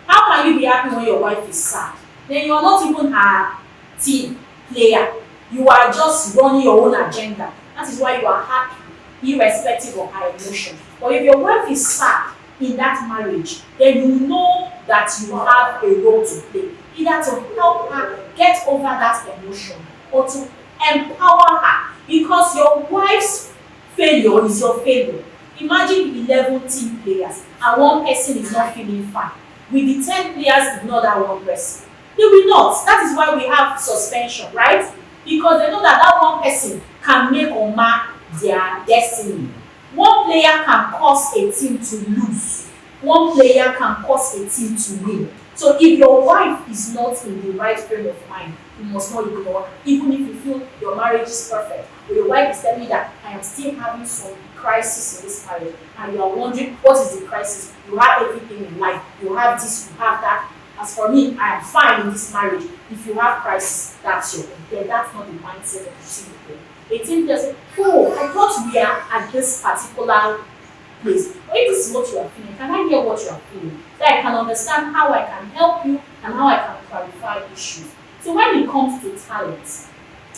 How can you be happy when your wife is sad? Then you are not even her team player. You are just running your own agenda. That is why you are happy, irrespective of her emotion. But if your wife is sad in that marriage, then you know that you have a role to play. Either to help her get over that emotion or to empower her. Because your wife's failure is your failure. Imagine 11 team players and one person is not feeling fine. Will the 10 players ignore that one person? They will not. That is why we have suspension, right? Because they know that that one person can make or mar their destiny. One player can cause a team to lose. One player can cause a team to win. So if your wife is not in the right frame of mind, you must not ignore her. Even if you feel your marriage is perfect, but your wife is telling you that I am still having some crisis in this marriage, and you are wondering what is the crisis. You have everything in life. You have this, you have that. As for me, I am fine in this marriage. If you have crisis, that's your own. Then that's not the mindset of the team. A team just say, oh, I thought we are at this particular place. But if this is what you are feeling, can I hear what you are feeling? So I can understand how I can help you and how I can clarify issues. So when it comes to talent,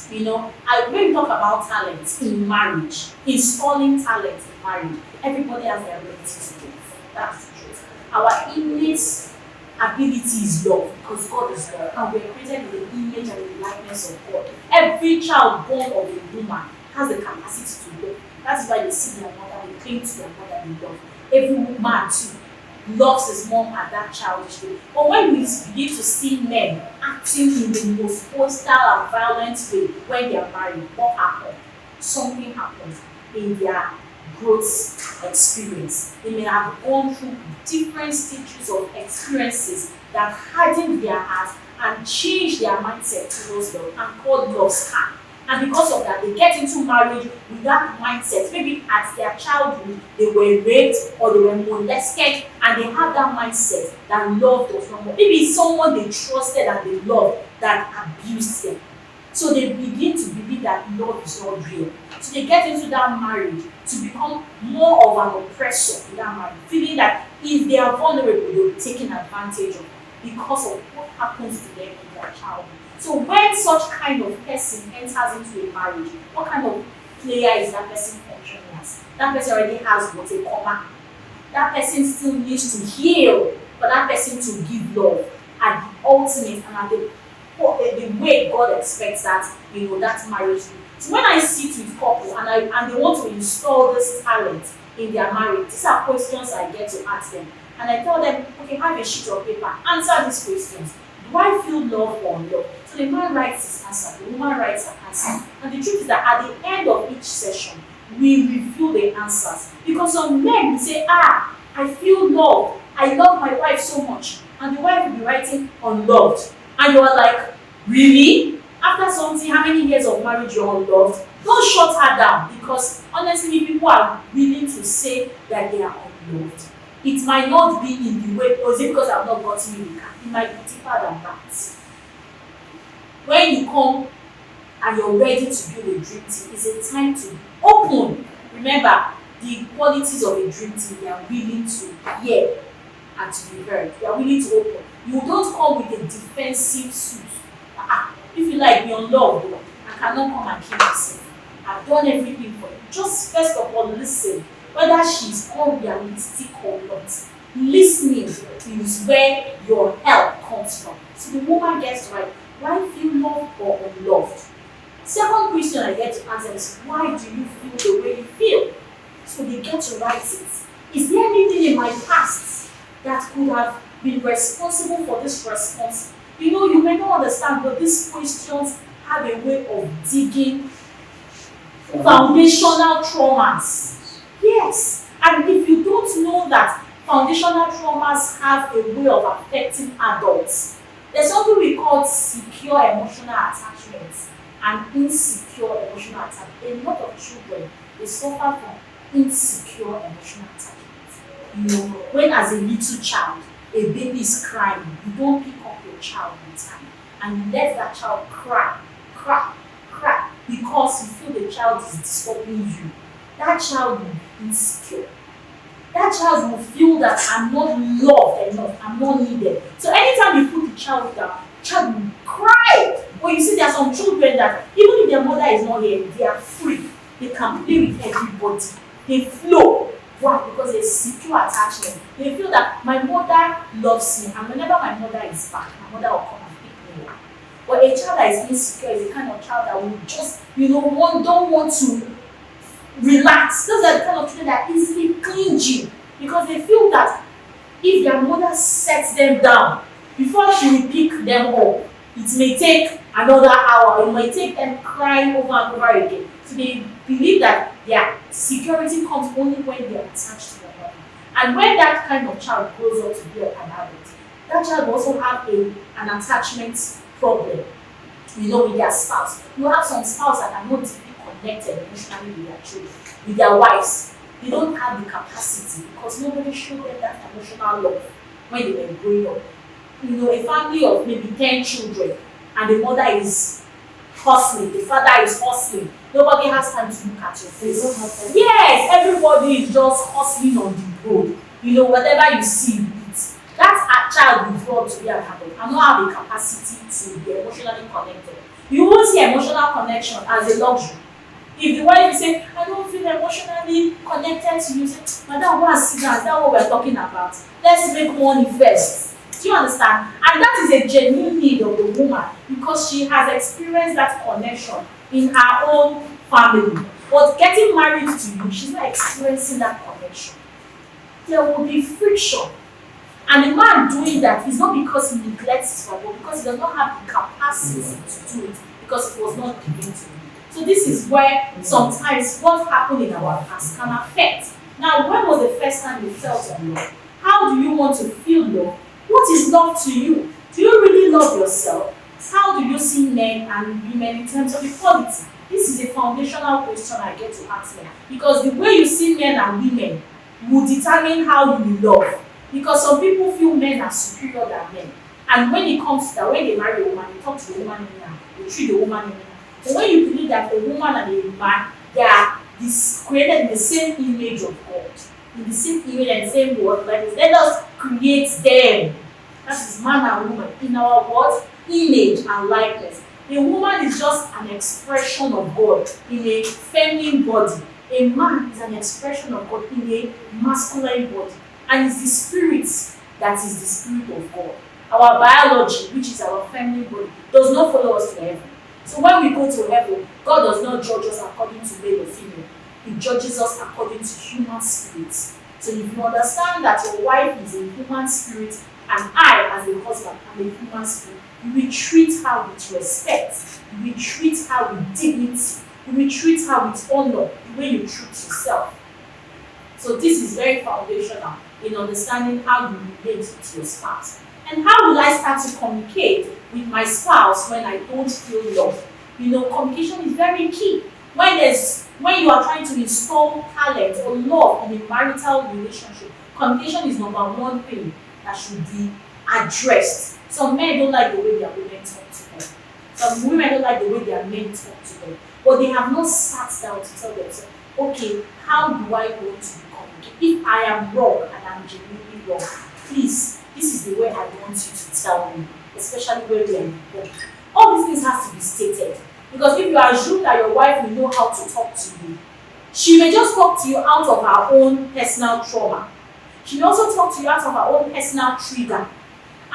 when we talk about talent in marriage, installing talent in marriage, everybody has their ability to do. That's the truth. Our innate ability is love because God is love and we are created in the image and in the likeness of God. Every child born of a woman has the capacity to love. That's why they see their mother, they cling to their mother, they love. Every man too loves his mom at that childish day. But when we begin to see men acting in the most hostile and violent way when they are married, what happens? Something happens in their growth experience. They may have gone through different stages of experiences that hardened their hearts and changed their mindset towards love and called love scar. And because of that, they get into marriage with that mindset. Maybe at their childhood, they were raped or they were molested, and they have that mindset that love does not work. Maybe it's someone they trusted and they loved that abused them. So they begin to believe that love is not real. So they get into that marriage to become more of an oppressor in that marriage, feeling that if they are vulnerable, they'll be taken advantage of because of what happens to them in their childhood. So when such kind of person enters into a marriage, what kind of player is that person functioning as? That person already has what a comma. That person still needs to heal for that person to give love at the ultimate and at the way God expects that that marriage. So when I sit with couple and they want to install this talent in their marriage, these are questions I get to ask them. And I tell them, okay, have a sheet of paper, answer these questions. Do I feel love or unloved? So the man writes his answer, the woman writes her answer. And the truth is that at the end of each session, we review the answers. Because some men will say, I feel loved. I love my wife so much. And the wife will be writing unloved. And you are like, really? After something, how many years of marriage you're unloved? Don't shut her down, because honestly, people are willing to say that they are unloved. It might not be in the way, or is it because I've not gotten you? It might be deeper than that. When you come and you're ready to build a dream team, it's a time to be open. Remember, the qualities of a dream team, they are willing to hear and to be heard. They are willing to open. You don't come with a defensive suit. If you like me unloved, I cannot come and kill myself. I've done everything for you. Just first of all, listen. Whether she's unrealistic or not, listening is where your help comes from. So the woman gets right. Why feel loved or unloved? Second question I get to answer is, why do you feel the way you feel? So they get to write it. Is there anything in my past that could have been responsible for this response? You may not understand, but these questions have a way of digging foundational traumas. Yes, and if you don't know that foundational traumas have a way of affecting adults, there's something we call secure emotional attachment and insecure emotional attachment. A lot of children, they suffer from insecure emotional attachment. When as a little child, a baby is crying, you don't pick up your child in time and you let that child cry because you feel the child is disturbing you. That child will be insecure. That child will feel that I'm not loved enough, I'm not needed. So anytime you put the child down, the child will cry. But you see, there are some children that even if their mother is not here, they are free. They can play with everybody. They flow. Why? Because there's secure attachment. They feel that my mother loves me, and whenever my mother is back, my mother will come and pick me up. But a child that is insecure is the kind of child that will just, don't want to relax. Those are the kind of children that are easily clingy because they feel that if their mother sets them down before she will pick them up, it may take another hour. It might take them crying over and over again. So they believe that their security comes only when they are attached to their mother. And when that kind of child grows up to be an adult, that child will also have an attachment problem, with their spouse. You have some spouse that are not deeply connected emotionally with their children, with their wives. They don't have the capacity because nobody showed them that emotional love when they were growing up. A family of maybe 10 children and the mother is hustling, the father is hustling. Nobody has time to look at your face. Yes, everybody is just hustling on the road. Whatever you see, you eat. That child will grow up to be an adult and not have the capacity to be emotionally connected. You won't see emotional connection as a luxury. If the wife is saying, I don't feel emotionally connected to you, say, Madam, go and sit down. Is that what we're talking about? Let's make money first. Do you understand? And that is a genuine need of the woman because she has experienced that connection in her own family. But getting married to you, she's not experiencing that connection. There will be friction. And the man doing that is not because he neglects his wife, but because he does not have the capacity to do it because it was not given to him. So this is where sometimes what happened in our past can affect. Now, when was the first time you felt love? How do you want to feel love? What is love to you? Do you really love yourself? How do you see men and women in terms of equality? This is a foundational question I get to ask men. Because the way you see men and women will determine how you love. Because some people feel men are superior than men. And when it comes to that, when they marry a woman, they talk to the woman in her, they treat the woman in her. But when you believe that a woman and a man, they are created in the same image of God, in the same image and the same word, let us create them. That is man and woman in our what? Image and likeness. A woman is just an expression of God in a feminine body. A man is an expression of God in a masculine body. And it's the spirit that is the spirit of God. Our biology, which is our feminine body, does not follow us to heaven. So when we go to heaven, God does not judge us according to male or female. He judges us according to human spirits. So if you understand that your wife is a human spirit and I, as a husband, am a human spirit, you will treat her with respect. You will treat her with dignity. You will treat her with honor, the way you treat yourself. So this is very foundational in understanding how you relate to your spouse. And how will I start to communicate with my spouse when I don't feel love? Communication is very key. When you are trying to install talent or love in a marital relationship, communication is number one thing that should be addressed. Some men don't like the way their women talk to them. Some women don't like the way their men talk to them. But they have not sat down to tell themselves, okay, how do I want to communicate? If I am wrong and I'm genuinely wrong, please, this is the way I want you to tell me, especially when we are in home. All these things have to be stated. Because if you assume that your wife will know how to talk to you, she may just talk to you out of her own personal trauma. She may also talk to you out of her own personal trigger.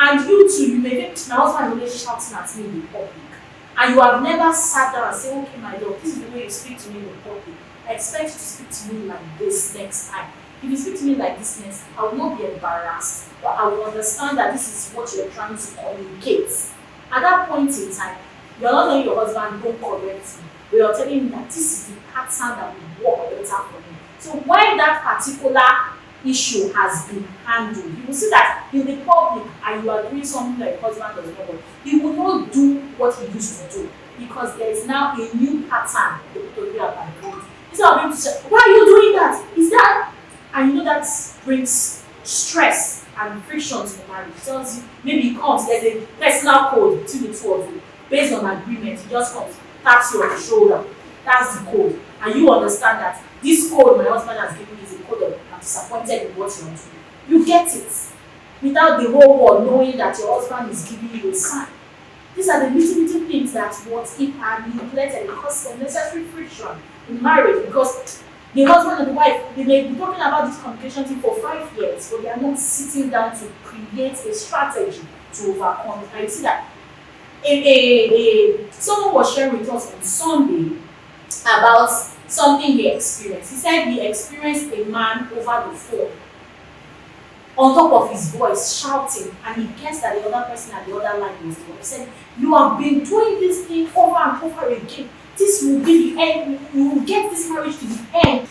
And you too, you may think, my husband is always shouting at me in public. And you have never sat down and said, okay, my dog, this is the way you speak to me in public. I expect you to speak to me like this next time. If you speak to me like this next time, I will not be embarrassed. But I will understand that this is what you're trying to communicate. At that point in time, you're not telling your husband, don't correct me. But you're telling him that this is the pattern that will work better for me. So when that particular issue has been handled, you will see that in the public and you are doing something that your husband does not want, he will not do what he used to do because there is now a new pattern to be about. Instead of him to say, why are you doing that? Is that? And that brings stress and friction to the marriage. It tells you, maybe it comes, there's a personal code between the two of you. Based on agreement, it just comes, taps you on the shoulder. That's the code. And you understand that this code my husband has given me is a code of I'm disappointed in what you want to do. You get it. Without the whole world knowing that your husband is giving you a sign. These are the little things that what if are neglected, it causes unnecessary friction in marriage because the husband and the wife, they may be talking about this communication thing for 5 years, but they are not sitting down to create a strategy to overcome it. And you see that someone was sharing with us on Sunday about something he experienced. He said he experienced a man over the phone on top of his voice shouting, and he guessed that the other person at the other line was the one. He said, you have been doing this thing over and over again. This will be the end. You will get this marriage to the end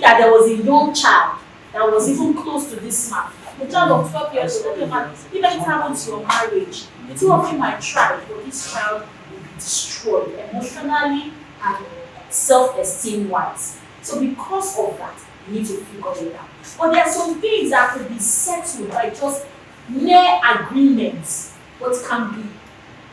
see that there was a young child that was even close to this man, a child of 12 years old. Okay, man, if anything happens to your marriage, the two of you might try, but this child will be destroyed emotionally and self-esteem wise. So because of that, you need to figure it out. But there are some things that could be settled by just mere agreements, but can be,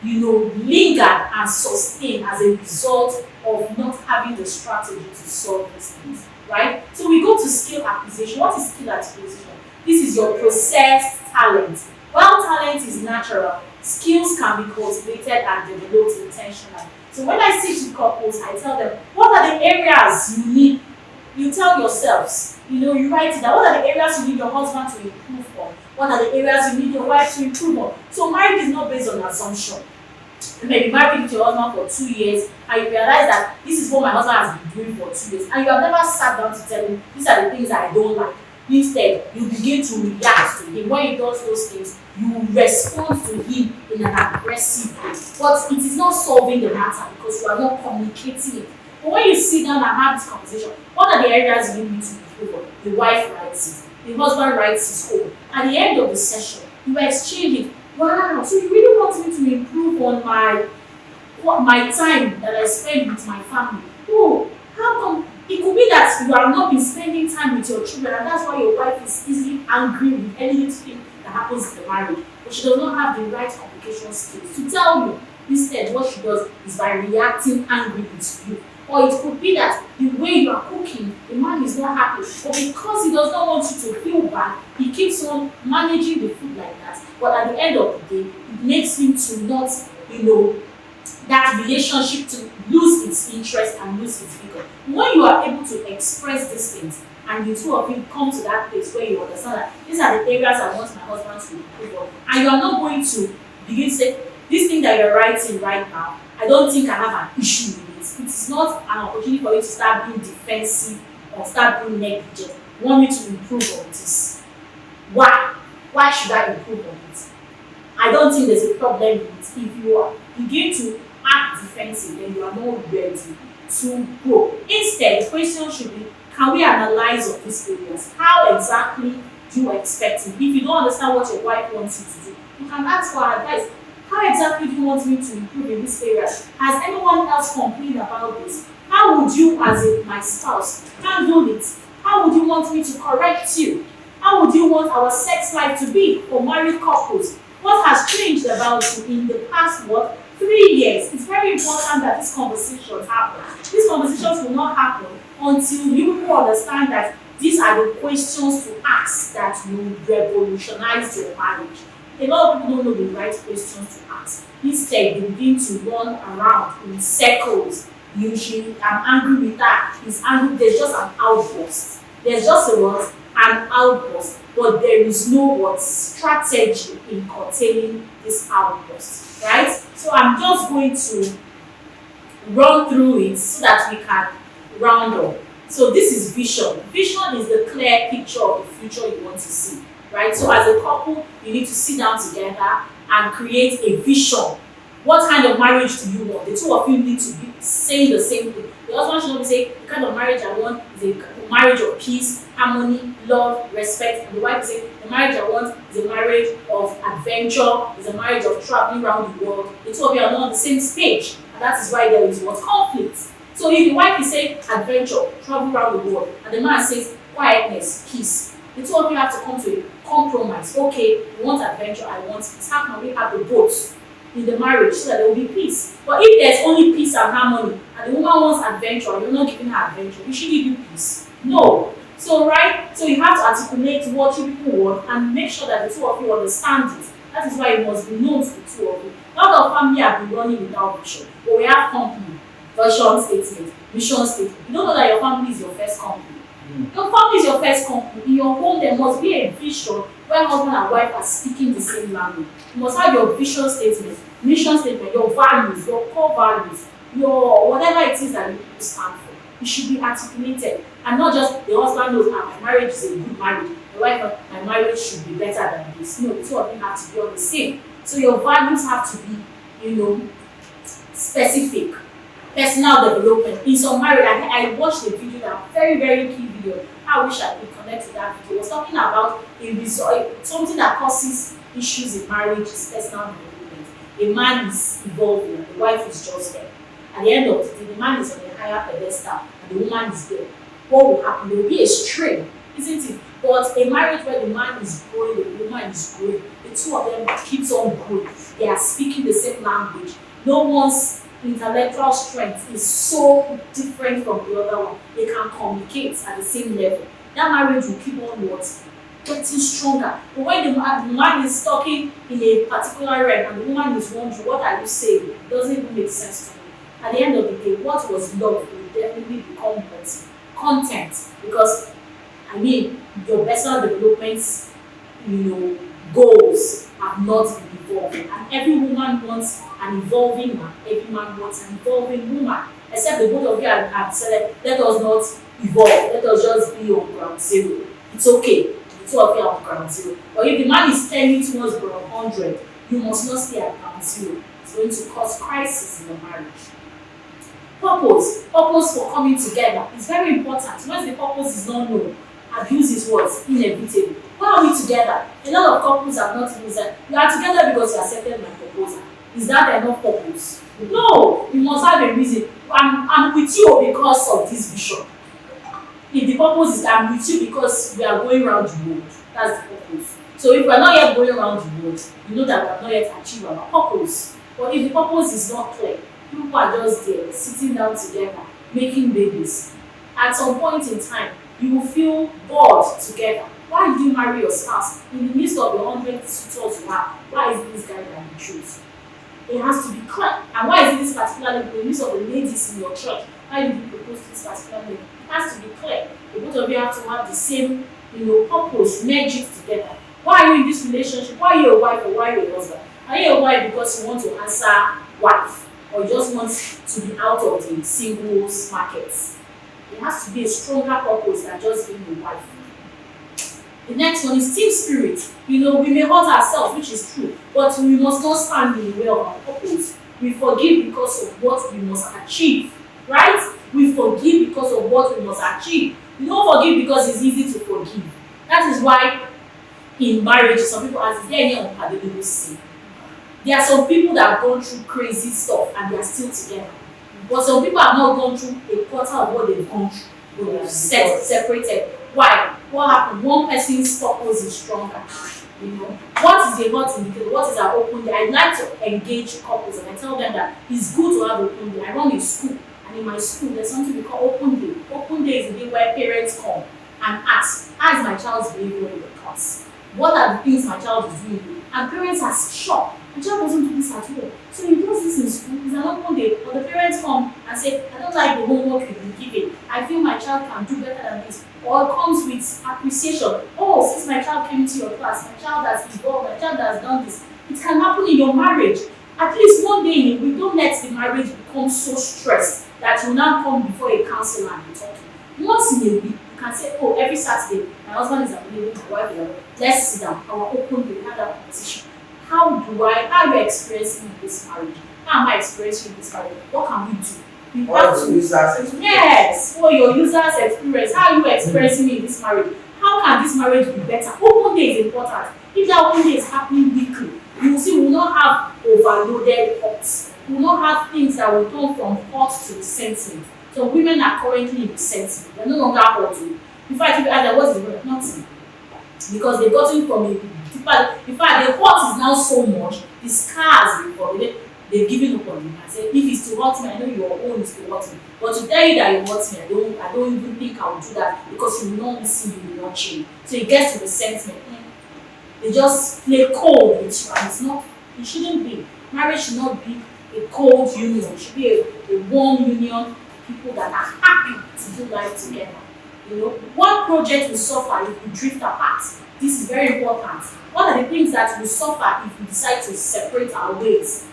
lingered and sustained as a result of not having the strategy to solve these things, right? So we go to skill acquisition. What is skill acquisition? This is your processed talent. While talent is natural, skills can be cultivated and developed intentionally. So when I sit with couples, I tell them, what are the areas you need? You tell yourselves, you write it down. What are the areas you need your husband to improve on? What are the areas you need your wife to improve on? So marriage is not based on assumption. You may be married with your husband for 2 years and you realize that this is what my husband has been doing for 2 years, and you have never sat down to tell him these are the things that I don't like. Instead, you begin to react to him. When he does those things, you respond to him in an aggressive way. But it is not solving the matter because you are not communicating it. But when you sit down and have this conversation, what are the areas you need me to improve on? The wife writes it, the husband writes his own. At the end of the session, you exchange it. Wow, so you really want me to improve on my time that I spend with my family? Oh, how come? It could be that you have not been spending time with your children, and that's why your wife is easily angry with anything that happens in the marriage. But she does not have the right communication skills to tell you. Instead, what she does is by reacting angry with you. Or it could be that the way you are cooking, the man is not happy. But because he does not want you to feel bad, he keeps on managing the food like that. But at the end of the day, it makes him to not, that relationship to lose its interest and lose its vigor. When you are able to express these things and the two of you come to that place where you understand that these are the areas I want my husband to improve on, and you are not going to begin to say, this thing that you're writing right now, I don't think I have an issue with it. It is not an opportunity for you to start being defensive or start being negligent. You want me to improve on this. Why? Why should I improve on it? I don't think there's a problem with it. If you are begin to act defensive, then you are not ready to grow. Instead, the question should be, can we analyze of these areas? How exactly do you expect it? If you don't understand what your wife wants you to do, you can ask for advice. How exactly do you want me to improve in this area? Has anyone else complained about this? How would you, as my spouse, handle it? How would you want me to correct you? How would you want our sex life to be for married couples? What has changed about you in the past 3 years? It's very important that these conversations happen. These conversations will not happen until you understand that these are the questions to ask that will revolutionize your marriage. A lot of people don't know the right questions to ask. Instead, they begin to run around in circles. Usually, I'm angry with that. He's angry. There's just an outburst. There's just an outburst, but there is no strategy in containing this outburst, right? So I'm just going to run through it so that we can round up. So this is vision. Vision is the clear picture of the future you want to see, right? So as a couple, you need to sit down together and create a vision. What kind of marriage do you want? The two of you need to be saying the same thing. The husband should not be saying, the kind of marriage I want is a marriage of peace, harmony, love, respect. And the wife is saying, the marriage I want is a marriage of adventure, is a marriage of traveling around the world. The two of you are not on the same page. And that is why there is conflict. So if the wife is saying adventure, travel around the world, and the man says quietness, peace, the two of you have to come to a compromise. Okay, you want adventure, I want peace. How can we have the both in the marriage so that there will be peace? But if there's only peace and harmony, and the woman wants adventure and you're not giving her adventure, will she give you peace? No. So you have to articulate what you people want and make sure that the two of you understand it. That is why it must be known to the two of you. A lot of family have been running without vision, but we have company, vision statement, mission statement. You don't know that your family is your first company. Your family is your first company. In your home, there must be a vision where husband and wife are speaking the same language. You must have your vision statement, mission statement, your values, your core values, your whatever it is that you stand for. It should be articulated, and not just the husband knows my marriage is a good marriage. The wife, my marriage should be better than this. No, the two of them have to be on the same. So your values have to be, specific. Personal development. In some marriage, I watched a video that very, very key video. I wish I could connect to that video. It was talking about a result, something that causes issues in marriage is personal development. A man is evolving and the wife is just there. At the end of the day, the man is on a higher pedestal and the woman is there. What will happen? There will be a strain, isn't it? But a marriage where the man is growing, the woman is growing, the two of them keeps on growing. They are speaking the same language. No one's intellectual strength is so different from the other one. They can communicate at the same level. That marriage will keep on what? Getting stronger. But when the man is talking in a particular realm and the woman is wondering, what are you saying? It doesn't even make sense to me. At the end of the day, what was love will definitely become what? Content. Because, I mean, your personal development, goals have not been evolving. And every woman wants an evolving man. Every man wants an evolving woman. Except the both of you have said, let us not evolve. Let us just be on ground zero. It's okay. The two of you are on ground zero. But if the man is turning towards ground 100, you must not stay at ground zero. It's going to cause crisis in your marriage. Purpose for coming together is very important. Once the purpose is not known, abuse is what? Inevitable. Why are we together? A lot of couples have not even said, we are together because you accepted my proposal. Is that enough purpose? No, you must have a reason. I'm with you because of this vision. If the purpose is I'm with you because we are going around the world, that's the purpose. So if we are not yet going around the world, you know that we have not yet achieved our purpose. But if the purpose is not clear, people are just there, sitting down together, making babies. At some point in time, you will feel bored together. Why did you marry your spouse? In the midst of the 100 suitors you have, why is it this guy that you choose? It has to be clear. And why is it this particular lady? In the midst of the ladies in your church, why did you propose to this particular lady? It has to be clear. The both of you have to have the same, purpose, merge it together. Why are you in this relationship? Why are you a wife or why are you a husband? Are you a wife because you want to answer wife? Or you just want to be out of the singles markets? It has to be a stronger purpose than just being a wife. The next one is team spirit. We may hurt ourselves, which is true, but we must not stand in the way of our purpose. We forgive because of what we must achieve, right? We forgive because of what we must achieve. We don't forgive because it's easy to forgive. That is why in marriage, some people ask, is there any unpardonable sin? There are some people that have gone through crazy stuff and they are still together. But some people have not gone through a quarter of what they've gone through. But they've separated. Why? What happened? One person's purpose is stronger. What is a hot indicator? What is our open day? I like to engage couples and I tell them that it's good to have open day. I run a school, and in my school there's something we call open day. Open day is the day where parents come and ask, how is my child's behavior in the class? What are the things my child is doing? And parents are shocked. My child doesn't do this at home. So he does this in school. It's an open day. But the parents come and say, I don't like the homework you've been giving. I feel my child can do better than this. Or it comes with appreciation. Oh, since my child came into your class, my child has evolved, my child has done this. It can happen in your marriage. At least one day in a week, don't let the marriage become so stressed that you now come before a counselor and be talking. Once in a week, you can say, oh, every Saturday, my husband is available, my wife is available. Let's sit down. Our open day, we have that conversation. How are you experiencing this marriage? How am I experiencing this marriage? What can we do? We have to. Yes, for your users' experience. How are you experiencing in this marriage? How can this marriage be better? Open day is important. If that open day is happening weekly, you will see we will not have overloaded pots. We will not have things that will turn from hot to resentment. So women are currently in resentment. They're no longer hot. In fact, if you ask them what is the nothing. Because they've gotten from a deeper. In fact, the hot is now so much, the scars they've given up on you and said, if it's to hurt me, I know your own is to hurt me. But to tell you that you hurt me, I don't even think I will do that because you will not listen, you will not change. So it gets to resentment. They just play cold with you, and it shouldn't be. Marriage should not be a cold union. It should be a warm union. People that are happy to do life together. One project will suffer if we drift apart. This is very important. What are the things that will suffer if we decide to separate our ways?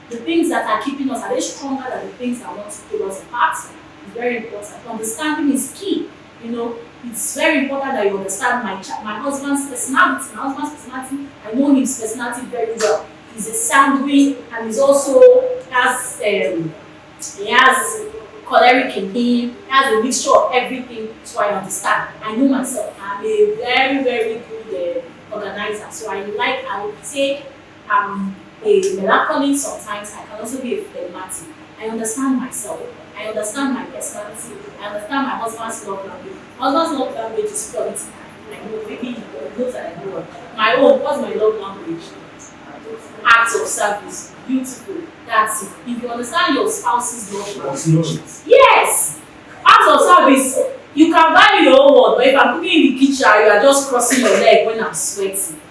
The things that are keeping us, are they stronger than the things that want to pull us apart? It's very important. Understanding is key. It's very important that you understand my husband's personality. My husband's personality, I know his personality very well. He's a sanguine and he has choleric in him. He has a mixture of everything, so I understand. I know myself. I'm a very, very good organizer. So I would say I'm a melancholic sometimes. I can also be a phlegmatic. I understand myself. I understand my personality. I understand my husband's love language. My husband's love language is quality time. I know, maybe he knows that I know. My own, what's my love language? Acts of service. Beautiful. That's it. If you understand your spouse's love language, yes, acts of service. You can buy me your own word, but if I'm cooking in the kitchen, you are just crossing your leg when I'm sweating.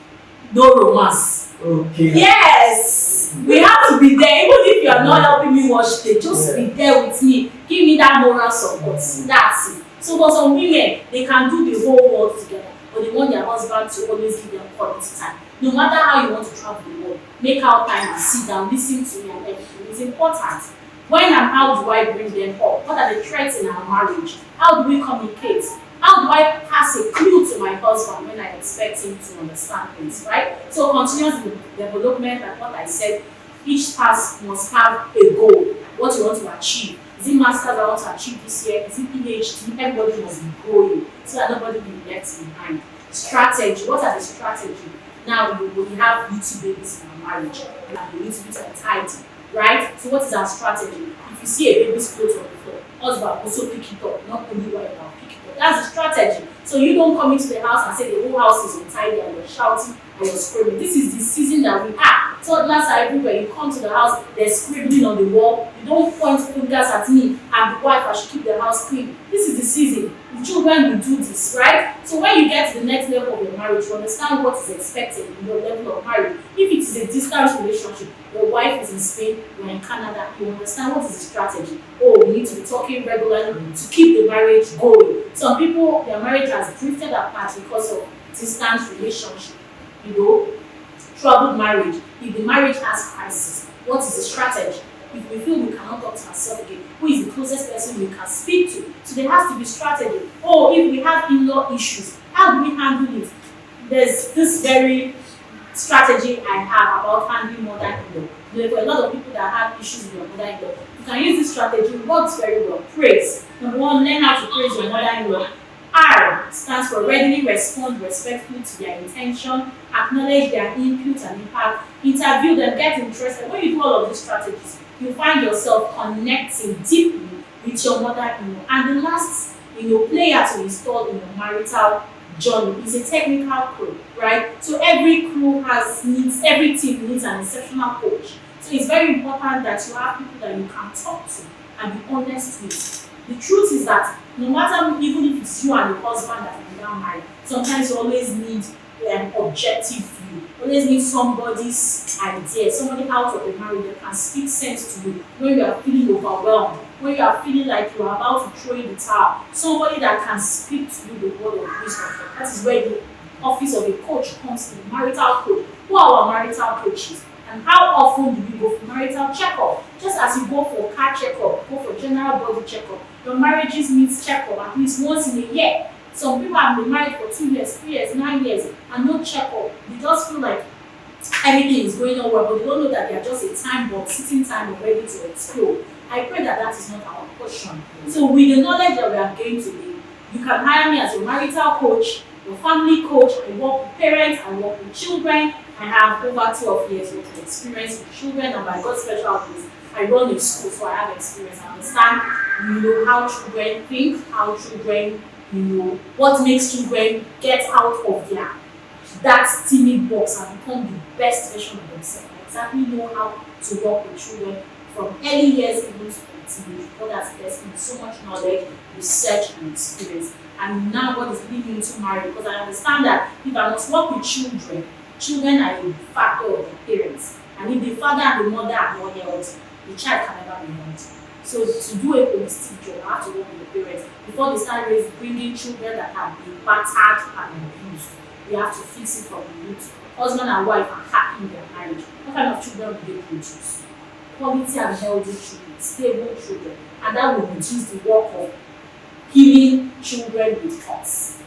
No romance. Okay. Yes, we have to be there. Even if you are not helping me wash plate, just be there with me. Give me that moral support. That's it. So for some women, they can do the whole world together, but they want their husband to always give them quality time. No matter how you want to travel the world, make out time to sit down, listen to me and everything. It's important. When and how do I bring them up? What are the threats in our marriage? How do we communicate? How do I pass a clue to my husband when I expect him to understand things, right? So continuous development, like what I said, each task must have a goal, what you want to achieve. Is it masters I want to achieve this year? Is it PhD? Everybody must be growing so that nobody will be left behind. Strategy, what are the strategy? Now we have little babies in our marriage and we need to be tidy, right? So what is our strategy? If you see a baby's clothes on the floor, husband also pick it up, not only wife but pick it up. That's the strategy. So you don't come into the house and say the whole house is untidy and you're shouting and you're screaming. This is the season that we have. Toddlers are everywhere. You come to the house, they're scribbling on the wall. You don't point fingers at me and the wife, I should keep the house clean. This is the season. The children will do this, right? So when you get to the next level of your marriage, you understand what is expected in your level of marriage. If it is a distance relationship, your wife is in Spain, you're in Canada, you understand what is the strategy. Oh, we need to be talking regularly to keep the marriage going. Some people, their marriage has drifted apart because of distance relationship. You know, troubled marriage. If the marriage has crisis, what is the strategy? If we feel we cannot talk to ourselves again, who is the closest person we can speak to? So there has to be strategy. Oh, if we have in-law issues, how do we handle it? There's this very strategy I have about handling mother-in-law. There are a lot of people that have issues with your mother-in-law. You can use this strategy. It works very well. Praise. Number one, learn how to praise your mother-in-law. R stands for readily respond respectfully to their intention, acknowledge their input and impact, interview them, get interested. When you do all of these strategies, you find yourself connecting deeply with your mother-in-law. And the last, player to install in your marital journey is a technical crew, right? So every crew every team needs an exceptional coach. So it's very important that you have people that you can talk to and be honest with. The truth is that no matter, even if it's you and your husband that are now married, sometimes you always need an objective view. You always need somebody's idea, somebody out of the marriage that can speak sense to you when you are feeling overwhelmed, when you are feeling like you are about to throw in the towel. Somebody that can speak to you the word of wisdom. That is where the office of a coach comes in, marital coach. Who are our marital coaches? And how often do we go for marital checkup? Just as you go for car checkup, go for general body checkup, your marriages needs checkup at least once in a year. Some people have been married for 2 years, 3 years, 9 years, and no checkup. They just feel like everything is going on well, but they don't know that they are just a time bomb, sitting time and ready to explode. I pray that that is not our portion. So with the knowledge that we are gained today, you can hire me as your marital coach, your family coach. I work with parents, I work with children. I have over 12 years of experience with children, and by God's special grace, I run a school, so I have experience. I understand, how children think, how children, what makes children get out of that timid box and become the best version of themselves. I exactly know how to work with children from early years even to teenage. God has blessed me with so much knowledge, research, and experience. And now God is leading me into marriage, because I understand that if I must work with children are a factor of the parents. And if the father and the mother are not healthy, the child can never be healthy. So to do a holistic job, I have to work with the parents. Before they start bringing children that have been battered and abused, we have to fix it from the root. Husband and wife are happy in their marriage. What kind of children will they produce? Quality and healthy children, stable children. And that will reduce the work of healing children with us.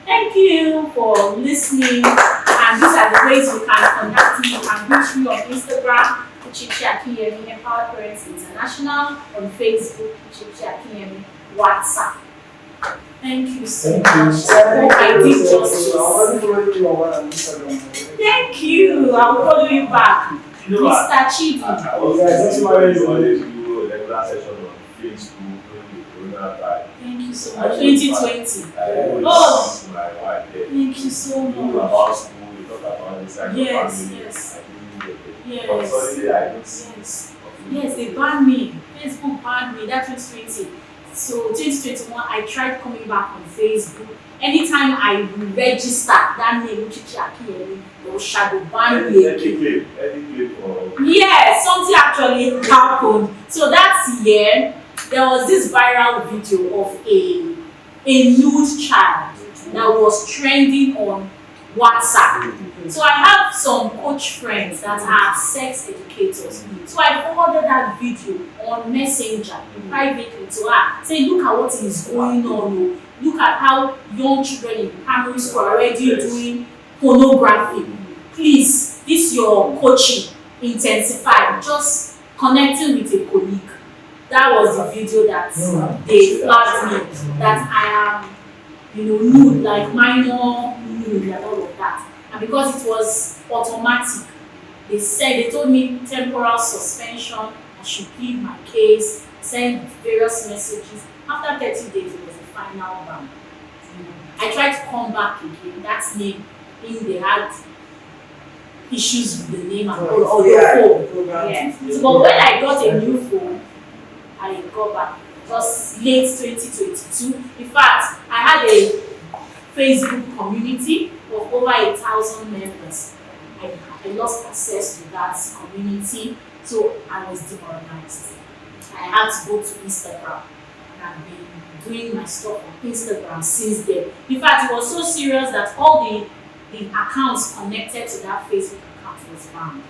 Thank you for listening. And these are the ways you can contact me. You can reach me on Instagram Uchichi Akinyemi, Empowered Parents International, on Facebook, Uchichi Akinyemi, WhatsApp. Thank you so much. I hope I did justice. Thank you. I'll follow you back. Mr. Chidi. That's why you always do a regular session on Facebook, thank you so much. 2020. Oh, my wife. Thank you so much. About school, we talk about this. Yes. Yes. Yes, they banned me. Facebook banned me. That was 2020. So 2021, I tried coming back on Facebook. Anytime I register that name, Uchichi Akinyemi, they will shadow ban me again. Yeah, something actually happened. So that year, there was this viral video of a nude child that was trending on WhatsApp. So I have some coach friends that are sex educators. So I forwarded that video on Messenger privately to her, saying, look at what is going on. Look at how young children in primary school are already doing pornography. Please, this your coaching intensify. Just connecting with a colleague. That was the video that they flagged me, that I am, nude, like minor nude and all of that. And because it was automatic, they told me temporal suspension, I should plead my case, send various messages. After 30 days, it was a final ban. I tried to come back again. That name, they had issues with the name and all the phone. Yeah. So, but when I got a new phone, I got back. It was late 2022. In fact, I had a Facebook community of over 1,000 members. I lost access to that community, so I was demoralized. I had to go to Instagram, and I've been doing my stuff on Instagram since then. In fact, it was so serious that all the accounts connected to that Facebook account was banned.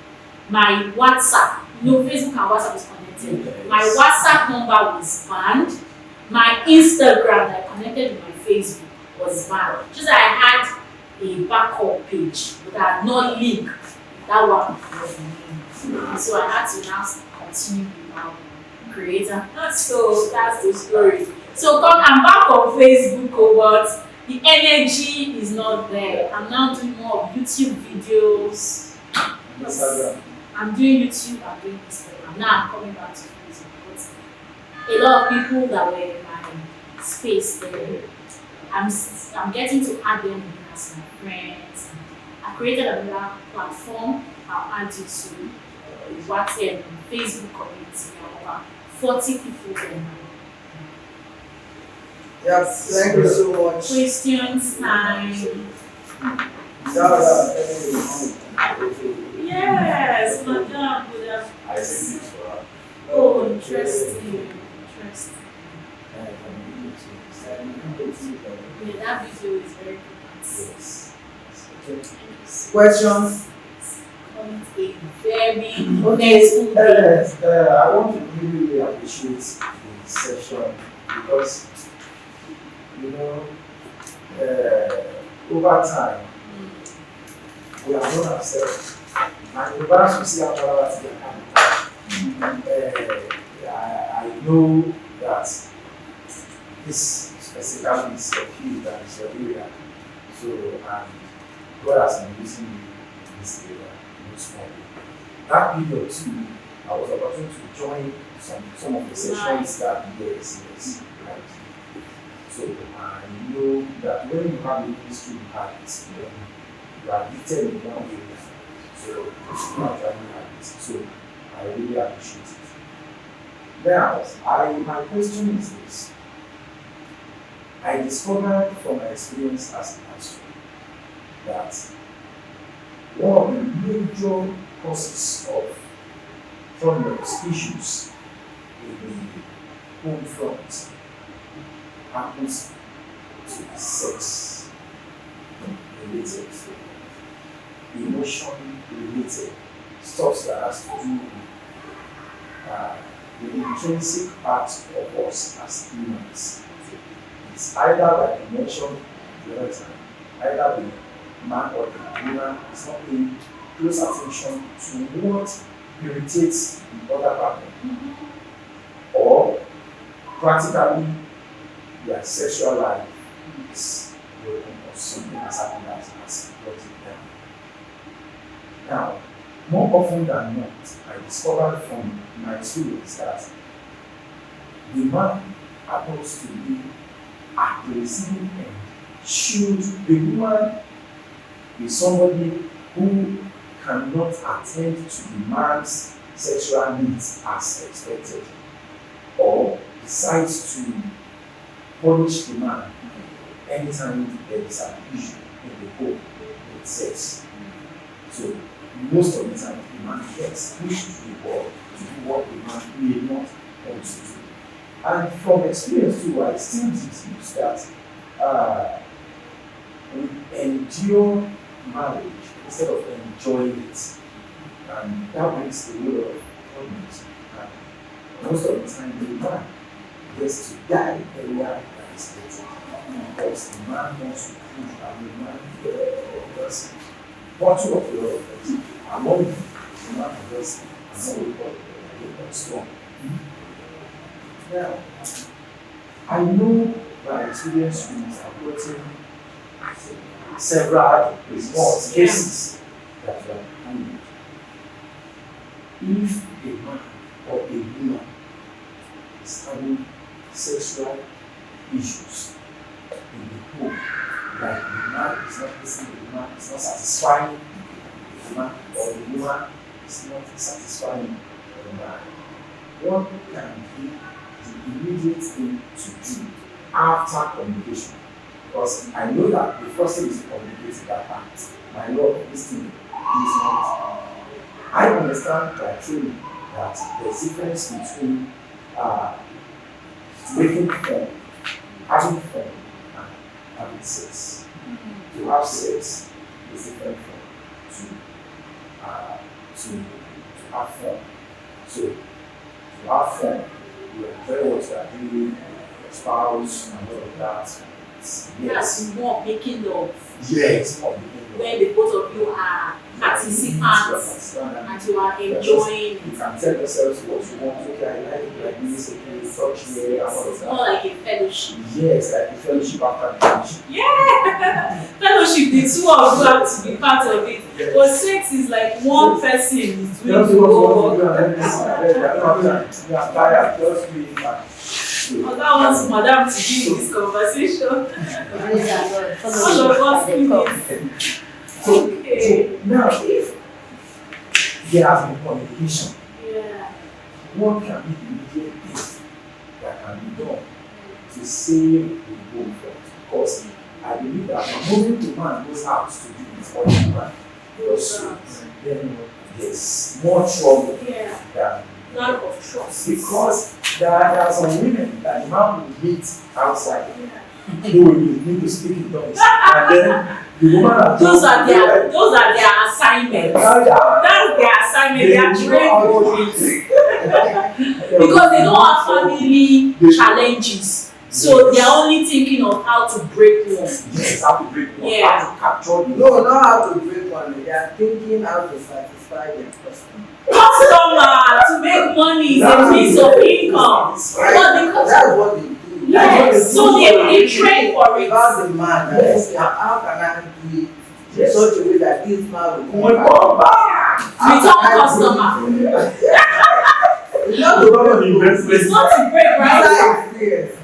My WhatsApp, Facebook and WhatsApp is connected. Yes. My WhatsApp number was banned. My Instagram that I connected with my Facebook was banned. Just that I had a backup page that had not linked. That one was me. So I had to now continue with my creator. So that's the story. So I'm back on Facebook, but the energy is not there. I'm now doing more of YouTube videos. I'm doing YouTube, I'm doing Instagram. Now I'm coming back to Facebook. But a lot of people that were in my space there, I'm getting to add them in as my friends. I created another platform. I'll add you to WhatsApp Facebook community. Over 40 people there now. Yes, thank you so much. Questions time. Yes, madam would have. I see this for her. Oh, interesting. Yeah, that video is very good. Questions? A very next day. I want to really appreciate the session because, over time, we have known ourselves. And the balance we see our power I know that this specifically is your field and it's your area. So, and God has been using you in this area. That period too, I was opportunity to join some of the sessions that yes, right. So I know that when you have a history behind it, you are detailed in one area. So you are driving at it. So I really appreciate it. Now, my question is this. I discovered from my experience as a pastor that one of the major causes of problems, issues in the home front happens to sex related, emotion related, stuff that has to do with the intrinsic part of us as humans. It's either like you mentioned the other time, either the man or the woman is not paying close attention to what irritates the other partner, or practically their sexual life is broken or something has happened that has brought it down. Now, more often than not, I discovered from my experience that the man happens to be at the receiving end. Should the woman be somebody who cannot attend to the man's sexual needs as expected, or decides to punish the man anytime there is an issue in the home with sex? So most of the time the man gets pushed to the wall to do what the man may not want to do. And from experience too, I still deduce that we endure marriage instead of enjoying it. And that brings the role of torment. And most of the time, the man gets to die earlier than expected. Because the man wants to prove and the man does bottle of love. Among them, the man does another bottle strong. Now, I know by experience with approaching several reports, cases that were handled. If a man or a woman is having sexual issues in the home, like the man is not listening, the man is not satisfying the man, or the woman is not satisfying the man, what can be the immediate thing to do after communication? Because I know that the first thing is to communicate that act. My Lord, this thing is not. I understand by training that there's a difference between making fun, having fun, and having sex. To have sex is different from to have fun. So to have fun, you enjoy what you are doing, your spouse, and all of that. Yes. That's more making love. Yes, more making love. Where the both of you are participants and you are enjoying You it. can tell yourselves what you want. Okay, I like it like this. Okay, touch here, and all of It's that. more like a fellowship. Yes, like the fellowship after the fellowship. Yeah! Fellowship, the two of you have to be part of it. Yes. But sex is like one person is doing Just the what you whole want to do work. and everything. You are tired. Just be fine. Oh, that wants Madam to be in this conversation. Praise the Lord. All of us Fellowship need at the it. So now, if there has been communication, Yeah. what can be the immediate thing that can be done to save the home from? Because I believe that the moment the man goes out to do it for the man, then there's more trouble Yeah. than. Lack of trust. Because there are some women that the man will meet outside. Yeah. They will need to speak in tongues. And then the woman has Those are their assignments. That's their assignment. They are trained for it. Because they don't have family challenges. So they are only thinking of how to break one. Yes, how to break one, Yeah. how to capture the No, not how to break one. They are thinking how to satisfy their customer. Customer to make money is a means of income. But because That's what they do. yes, so they train for it. About the man, that is, how can I do it in Yes. such a way that this man will will come back. Return customer. It's not to Not the best It's not to break, right? visa experience.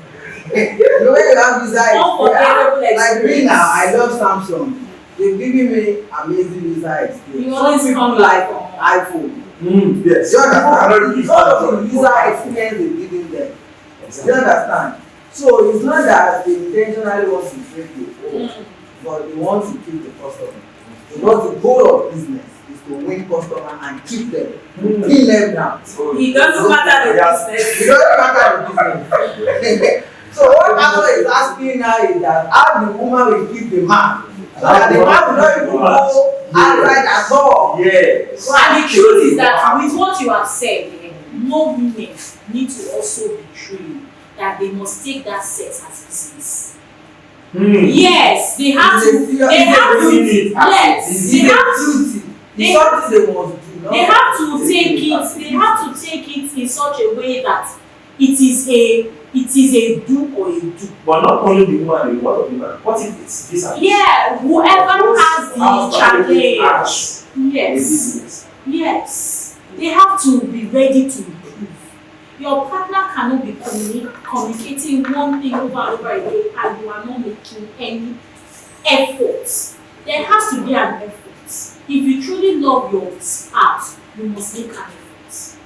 The way you have visa Unforgettable experience. Like me experience. now, I love Samsung. They've given me amazing visa experience. You always Some people come like back. iPhone. Yes. You understand? Because of the visa experience they've given them. You understand? So it's not that they intentionally want to break the home, but they want to keep the customer. Because the goal of business is to win customer and keep them, pin them down. It doesn't matter the business. It doesn't matter the business. So what Pastor is asking now is that how the woman will keep the man, so that the man will not even go outside at all. Yes. And the truth is that with what you have said, no women need to also be trained that they must take that sex as business. Yes, they have to. They have to. Yes, they have to. It's something they must do. They have to take it. They have to take it in such a way that it is a do or a do. But not only the woman, what of the man? What if it's this and this? Yeah, whoever has the challenge. Yes. Yes. Yes. They have to be ready to improve. Your partner cannot be communicating one thing over and over again and you are not making any effort. There has to be an effort. If you truly love your spouse, you must make an effort.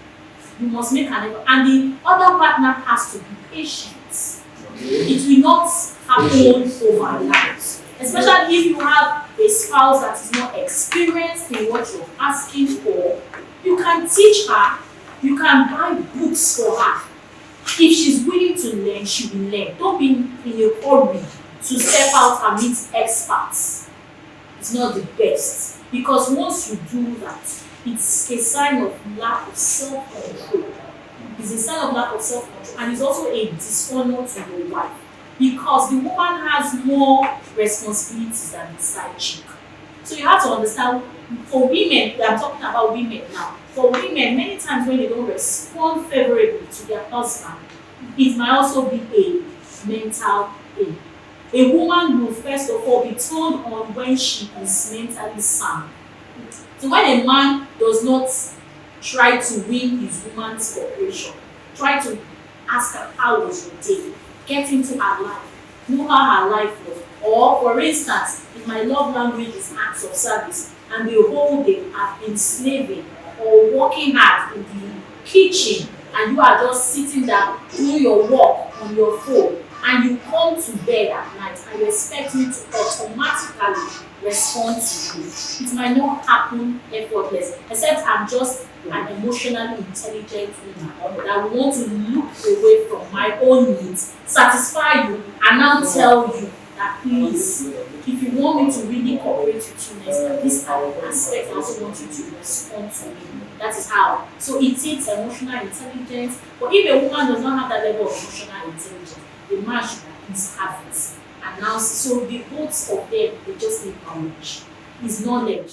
You must make an effort. And the other partner has to be patient. It will not happen overnight. Especially if you have a spouse that is not experienced in what you're asking for, you can teach her, you can buy books for her. If she's willing to learn, she will learn. Don't be in a hurry to step out and meet experts. It's not the best. Because once you do that, it's a sign of lack of self-control. It's a sign of lack of self-control, and it's also a dishonor to your wife. Because the woman has more responsibilities than the side chick. So you have to understand, for women, I'm talking about women now, for women, many times when they don't respond favorably to their husband, it might also be a mental thing. A woman will first of all be turned on when she is mentally sound. So when a man does not try to win his woman's cooperation, try to ask her how was your day, get into her life, know how her life was. Or for instance, if my love language is acts of service and the whole day I've been slaving or working hard in the kitchen and you are just sitting down doing your work on your phone, and you come to bed at night and you expect me to automatically respond to you, it might not happen effortless, except I'm just an emotionally intelligent woman that want to look away from my own needs, satisfy you, and now tell you that please, if you want me to really cooperate with you next time, this aspect I also want you to respond to me. That is how. So it takes emotional intelligence, but if a woman does not have that level of emotional intelligence, the man should at least have it. And now, so the both of them, they just need knowledge. It's knowledge.